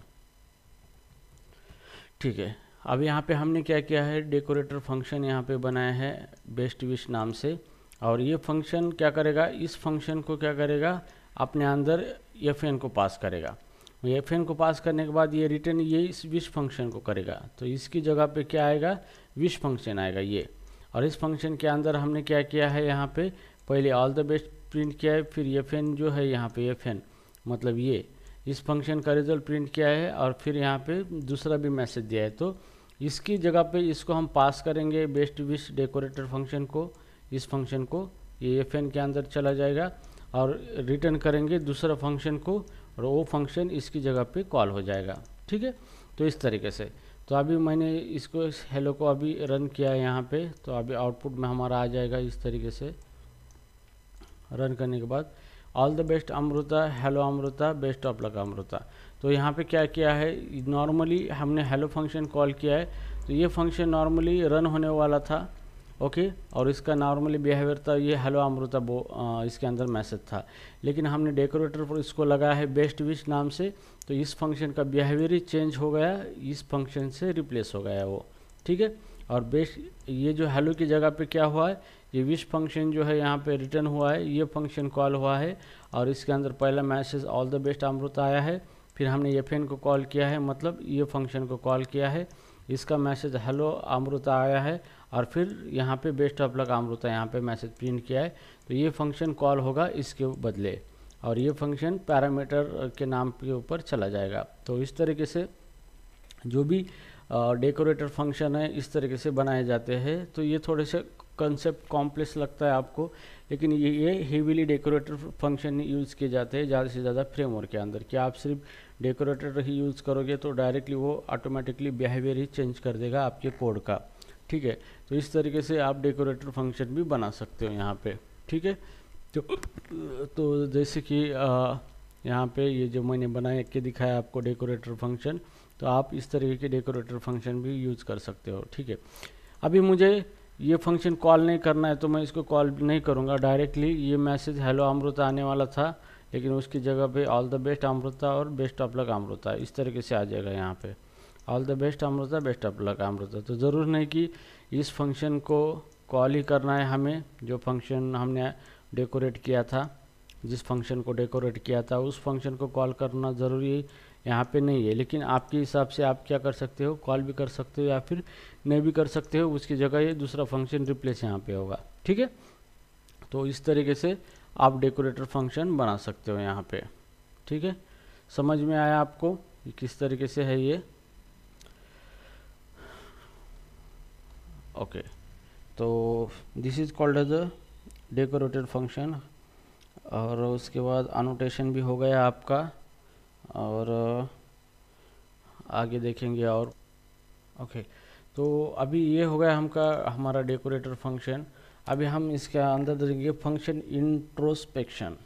ठीक है। अब यहाँ पे हमने क्या किया है, डेकोरेटर फंक्शन यहाँ पे बनाया है बेस्ट विश नाम से। और ये फंक्शन क्या करेगा, इस फंक्शन को क्या करेगा, अपने अंदर FN को पास करेगा। FN को पास करने के बाद ये रिटर्न ये इस विश फंक्शन को करेगा। तो इसकी जगह पे क्या आएगा, विश फंक्शन आएगा ये। और इस फंक्शन के अंदर हमने क्या किया है, यहाँ पे पहले ऑल द बेस्ट प्रिंट किया है, फिर FN जो है यहाँ पे FN मतलब ये इस फंक्शन का रिजल्ट प्रिंट किया है, और फिर यहाँ पे दूसरा भी मैसेज दिया है। तो इसकी जगह पे इसको हम पास करेंगे बेस्ट विश डेकोरेटर फंक्शन को, इस फंक्शन को, ये FN के अंदर चला जाएगा और रिटर्न करेंगे दूसरा फंक्शन को, और वो फंक्शन इसकी जगह पे कॉल हो जाएगा, ठीक है। तो इस तरीके से, तो अभी मैंने इसको हेलो को अभी रन किया है यहाँ पे। तो अभी आउटपुट में हमारा आ जाएगा इस तरीके से। रन करने के बाद all the best Amrita, hello Amrita, best of luck Amrita. तो यहाँ पे क्या किया है, नॉर्मली हमने हेलो फंक्शन कॉल किया है। तो ये फंक्शन नॉर्मली रन होने वाला था, ओके, और इसका नॉर्मली बिहेवियर था ये हेलो अमृता इसके अंदर मैसेज था। लेकिन हमने डेकोरेटर पर इसको लगाया है बेस्ट विश नाम से, तो इस फंक्शन का बिहेवियर ही चेंज हो गया, इस फंक्शन से रिप्लेस हो गया वो, ठीक है। और बेस्ट ये जो हेलो की जगह पे क्या हुआ है, ये विश फंक्शन जो है यहाँ पे रिटर्न हुआ है, ये फंक्शन कॉल हुआ है, और इसके अंदर पहला message all the best Amrita आया है। फिर हमने FN को कॉल किया है, मतलब ये फंक्शन को कॉल किया है, इसका मैसेज हेलो अमृता आया है, और फिर यहाँ पे बेस्ट ऑफ लक अमृता यहाँ पे मैसेज प्रिंट किया है। तो ये फंक्शन कॉल होगा इसके बदले, और ये फंक्शन पैरामीटर के नाम के ऊपर चला जाएगा। तो इस तरीके से जो भी डेकोरेटर फंक्शन है इस तरीके से बनाए जाते हैं। तो ये थोड़े से कंसेप्ट कॉम्प्लेक्स लगता है आपको, लेकिन ये हेवीली डेकोरेटर फंक्शन यूज़ किए जाते हैं ज़्यादा से ज़्यादा फ्रेमवर्क के अंदर। कि आप सिर्फ डेकोरेटर ही यूज़ करोगे तो डायरेक्टली वो ऑटोमेटिकली बिहेवियर ही चेंज कर देगा आपके कोड का, ठीक है। तो इस तरीके से आप डेकोरेटर फंक्शन भी बना सकते हो यहाँ पे, ठीक है। तो जैसे कि यहाँ पे ये जो मैंने बना के दिखाया आपको डेकोरेटर फंक्शन, तो आप इस तरीके के डेकोरेटर फंक्शन भी यूज़ कर सकते हो, ठीक है। अभी मुझे ये फंक्शन कॉल नहीं करना है तो मैं इसको कॉल नहीं करूँगा डायरेक्टली। ये मैसेज हेलो अमृता आने वाला था, लेकिन उसकी जगह पे ऑल द बेस्ट अमृता और बेस्ट ऑफ लक अमृता इस तरीके से आ जाएगा यहाँ पे। All the best Amrita, best of luck Amrita. तो ज़रूर नहीं कि इस फंक्शन को कॉल ही करना है हमें, जो फंक्शन हमने डेकोरेट किया था, जिस फंक्शन को डेकोरेट किया था उस फंक्शन को कॉल करना ज़रूरी यहाँ पे नहीं है। लेकिन आपके हिसाब से आप क्या कर सकते हो, कॉल भी कर सकते हो या फिर नहीं भी कर सकते हो, उसकी जगह ये दूसरा फंक्शन रिप्लेस यहाँ पे होगा, ठीक है। तो इस तरीके से आप डेकोरेटर फंक्शन बना सकते हो यहाँ पे, ठीक है। समझ में आया आपको किस तरीके से है ये? ओके, तो this is called as a decorated function. और उसके बाद अनोटेशन भी हो गया आपका, और आगे देखेंगे और ओके। तो अभी ये हो गया हमारा डेकोरेटर फंक्शन। अभी हम इसके अंदर देखेंगे फंक्शन इंट्रोस्पेक्शन।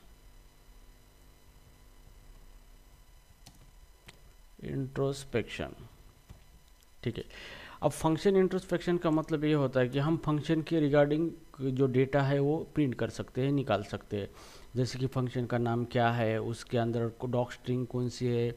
ठीक है। अब फंक्शन इंट्रोस्पेक्शन का मतलब ये होता है कि हम फंक्शन के रिगार्डिंग जो डेटा है वो प्रिंट कर सकते हैं, निकाल सकते हैं। जैसे कि फंक्शन का नाम क्या है, उसके अंदर डॉक स्ट्रिंग कौन सी है,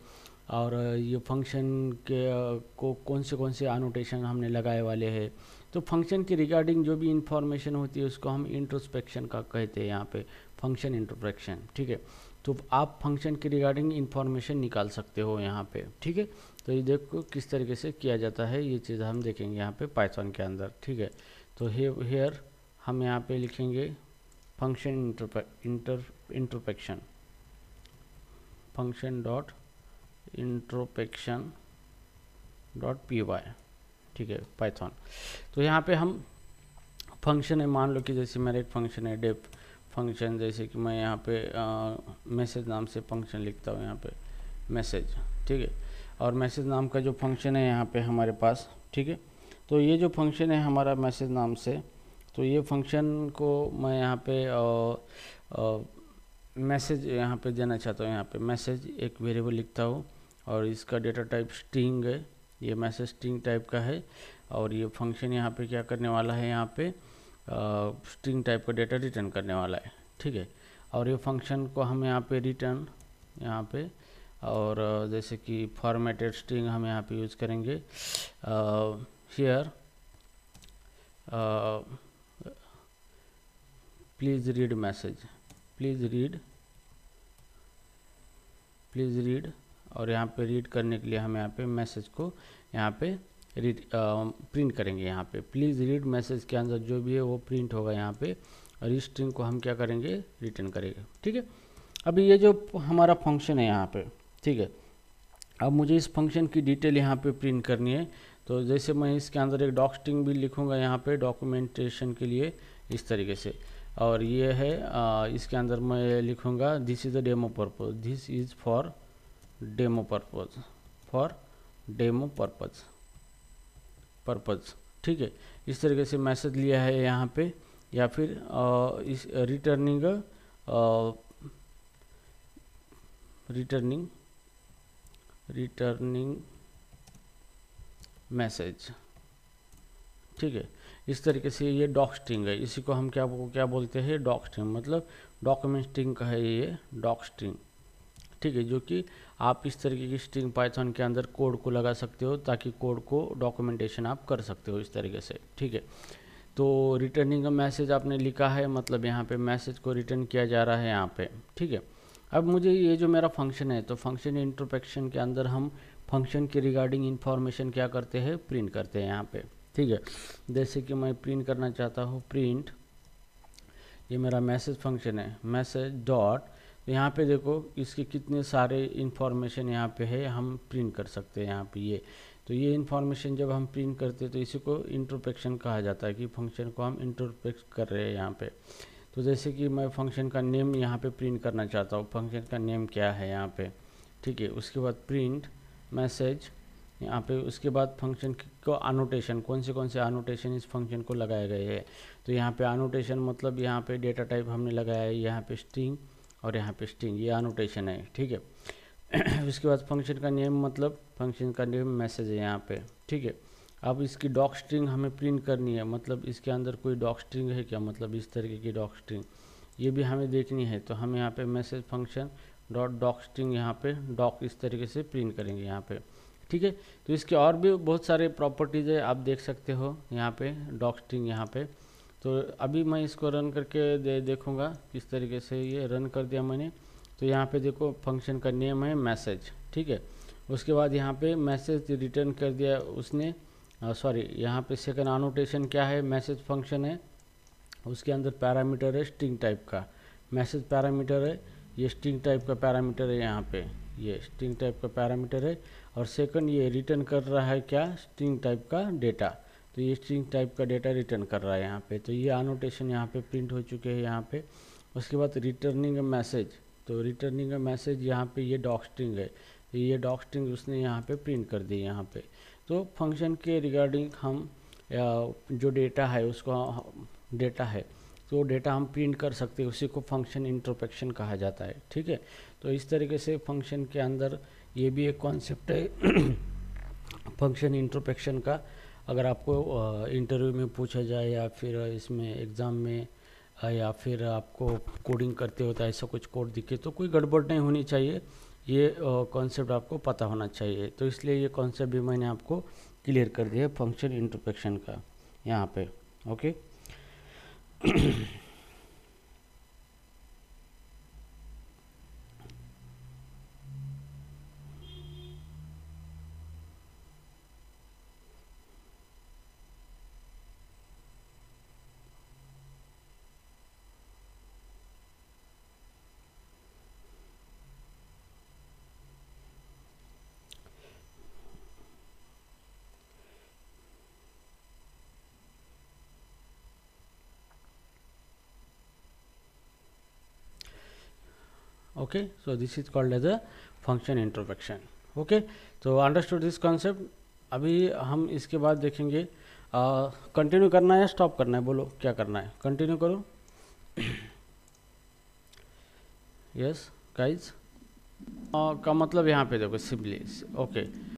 और ये फंक्शन के को कौन से अनोटेशन हमने लगाए वाले हैं। तो फंक्शन के रिगार्डिंग जो भी इंफॉर्मेशन होती है उसको हम इंट्रोस्पेक्शन का कहते हैं यहाँ पे, फंक्शन इंट्रोस्पेक्शन, ठीक है। तो आप फंक्शन के रिगार्डिंग इंफॉर्मेशन निकाल सकते हो यहाँ पे, ठीक है। तो ये देखो किस तरीके से किया जाता है, ये चीज़ हम देखेंगे यहाँ पे पाइथन के अंदर, ठीक है। तो हेयर हम यहाँ पे लिखेंगे function introspection, function dot introspection dot py, ठीक है, पाइथन। तो यहाँ पे हम फंक्शन है, मान लो कि जैसे मेरा एक फंक्शन है डेफ फंक्शन, जैसे कि मैं यहाँ पे मैसेज नाम से फंक्शन लिखता हूँ यहाँ पे मैसेज, ठीक है। और मैसेज नाम का जो फंक्शन है यहाँ पे हमारे पास, ठीक है। तो ये जो फंक्शन है हमारा मैसेज नाम से, तो ये फंक्शन को मैं यहाँ पे मैसेज यहाँ पे देना चाहता हूँ। यहाँ पे मैसेज एक वेरिएबल लिखता हूँ और इसका डेटा टाइप स्ट्रिंग है, ये मैसेज स्ट्रिंग टाइप का है। और ये फंक्शन यहाँ पे क्या करने वाला है, यहाँ पे स्ट्रिंग टाइप का डेटा रिटर्न करने वाला है, ठीक है। और ये फंक्शन को हम यहाँ पे रिटर्न यहाँ पे, और जैसे कि फॉर्मेटेड स्ट्रिंग हम यहाँ पे यूज़ करेंगे here please read message, please read. और यहाँ पे रीड करने के लिए हम यहाँ पे मैसेज को यहाँ पे प्रिंट करेंगे। यहाँ पे प्लीज़ रीड मैसेज के अंदर जो भी है वो प्रिंट होगा यहाँ पे, और इस स्ट्रिंग को हम क्या करेंगे, रिटर्न करेंगे, ठीक है। अभी ये जो हमारा फंक्शन है यहाँ पे, ठीक है। अब मुझे इस फंक्शन की डिटेल यहाँ पे प्रिंट करनी है। तो जैसे मैं इसके अंदर एक डॉक स्ट्रिंग भी लिखूँगा यहाँ पे डॉक्यूमेंटेशन के लिए इस तरीके से। और ये है इसके अंदर मैं लिखूँगा this is the demo purpose, this is for demo purpose, ठीक है। इस तरीके से मैसेज लिया है यहाँ पे, या फिर इस रिटर्निंग मैसेज, ठीक है। इस तरीके से ये डॉक स्ट्रिंग है, इसी को हम क्या बोलते हैं, डॉक स्ट्रिंग, मतलब डॉक्यूमेंट स्ट्रिंग का है ये डॉक स्ट्रिंग, ठीक है। जो कि आप इस तरीके की स्ट्रिंग पाइथन के अंदर कोड को लगा सकते हो ताकि कोड को डॉक्यूमेंटेशन आप कर सकते हो इस तरीके से, ठीक है। तो रिटर्निंग मैसेज आपने लिखा है, मतलब यहाँ पे मैसेज को रिटर्न किया जा रहा है यहाँ पे, ठीक है। अब मुझे ये जो मेरा फंक्शन है, तो फंक्शन इंट्रोस्पेक्शन के अंदर हम फंक्शन के रिगार्डिंग इंफॉर्मेशन क्या करते हैं, प्रिंट करते हैं यहाँ पे, ठीक है। जैसे कि मैं प्रिंट करना चाहता हूँ प्रिंट, ये मेरा मैसेज फंक्शन है, मैसेज डॉट, यहाँ पे देखो इसके कितने सारे इंफॉर्मेशन यहाँ पे है, हम प्रिंट कर सकते हैं यहाँ पे। तो ये इन्फॉर्मेशन जब हम प्रिंट करते हैं तो इसी को इंट्रोस्पेक्शन कहा जाता है कि फंक्शन को हम इंट्रोस्पेक्ट कर रहे हैं यहाँ पे। तो जैसे कि मैं फंक्शन का नेम यहाँ पे प्रिंट करना चाहता हूँ, फंक्शन का नेम क्या है यहाँ पे, ठीक है। उसके बाद प्रिंट मैसेज यहाँ पे, उसके बाद फंक्शन को अनोटेशन, कौन से अनोटेशन इस फंक्शन को लगाए गए हैं। तो यहाँ पे अनोटेशन मतलब यहाँ पे डेटा टाइप हमने लगाया है, यहाँ पे स्ट्रिंग और यहाँ पे स्ट्रिंग, ये अनोटेशन है, ठीक है। उसके बाद फंक्शन का नेम मतलब फंक्शन का नेम मैसेज है यहाँ पे, ठीक है। अब इसकी डॉक स्ट्रिंग हमें प्रिंट करनी है, मतलब इसके अंदर कोई डॉक स्ट्रिंग है क्या, मतलब इस तरीके की डॉक स्ट्रिंग, ये भी हमें देखनी है। तो हम यहाँ पे message function dot doc string यहाँ पे डॉक इस तरीके से प्रिंट करेंगे यहाँ पे, ठीक है। तो इसके और भी बहुत सारे प्रॉपर्टीज़ है, आप देख सकते हो यहाँ पे डॉक स्ट्रिंग यहाँ पे। तो अभी मैं इसको रन करके देखूँगा किस तरीके से, ये रन कर दिया मैंने। तो यहाँ पे देखो फंक्शन का नेम है मैसेज, ठीक है। उसके बाद यहाँ पे मैसेज रिटर्न कर दिया उसने, सॉरी यहाँ पे सेकंड अनोटेशन क्या है, मैसेज फंक्शन है, उसके अंदर पैरामीटर है स्ट्रिंग टाइप का, मैसेज पैरामीटर है, ये स्ट्रिंग टाइप का पैरामीटर है यहाँ पे, ये स्ट्रिंग टाइप का पैरामीटर है। और सेकंड ये रिटर्न कर रहा है क्या, स्ट्रिंग टाइप का डेटा, तो ये स्ट्रिंग टाइप का डेटा रिटर्न कर रहा है यहाँ पे। तो ये अनोटेशन यहाँ पे प्रिंट हो चुके हैं यहाँ पे। उसके बाद रिटर्निंग मैसेज, तो रिटर्निंग मैसेज यहाँ पे ये डॉक स्ट्रिंग है, ये डॉक स्ट्रिंग उसने यहाँ पे प्रिंट कर दी यहाँ पे। तो फंक्शन के रिगार्डिंग हम जो डेटा है उसको डेटा है तो डेटा हम प्रिंट कर सकते हैं, उसी को फंक्शन इंट्रोस्पेक्शन कहा जाता है, ठीक है। तो इस तरीके से फंक्शन के अंदर ये भी एक कॉन्सेप्ट है फंक्शन इंट्रोस्पेक्शन का। अगर आपको इंटरव्यू में पूछा जाए या फिर इसमें एग्ज़ाम में या फिर आपको कोडिंग करते होता है ऐसा कुछ कोड दिखे तो कोई गड़बड़ नहीं होनी चाहिए, ये कॉन्सेप्ट आपको पता होना चाहिए। तो इसलिए ये कॉन्सेप्ट भी मैंने आपको क्लियर कर दिया फंक्शन इंट्रोस्पेक्शन का यहाँ पे, okay. Okay, so this is called as a function introspection. Okay, so understood this concept. अभी हम इसके बाद देखेंगे कंटिन्यू करना है या स्टॉप करना है, बोलो क्या करना है, कंटिन्यू करो। यस गाइज का मतलब यहाँ पे देखो सिंपली, ओके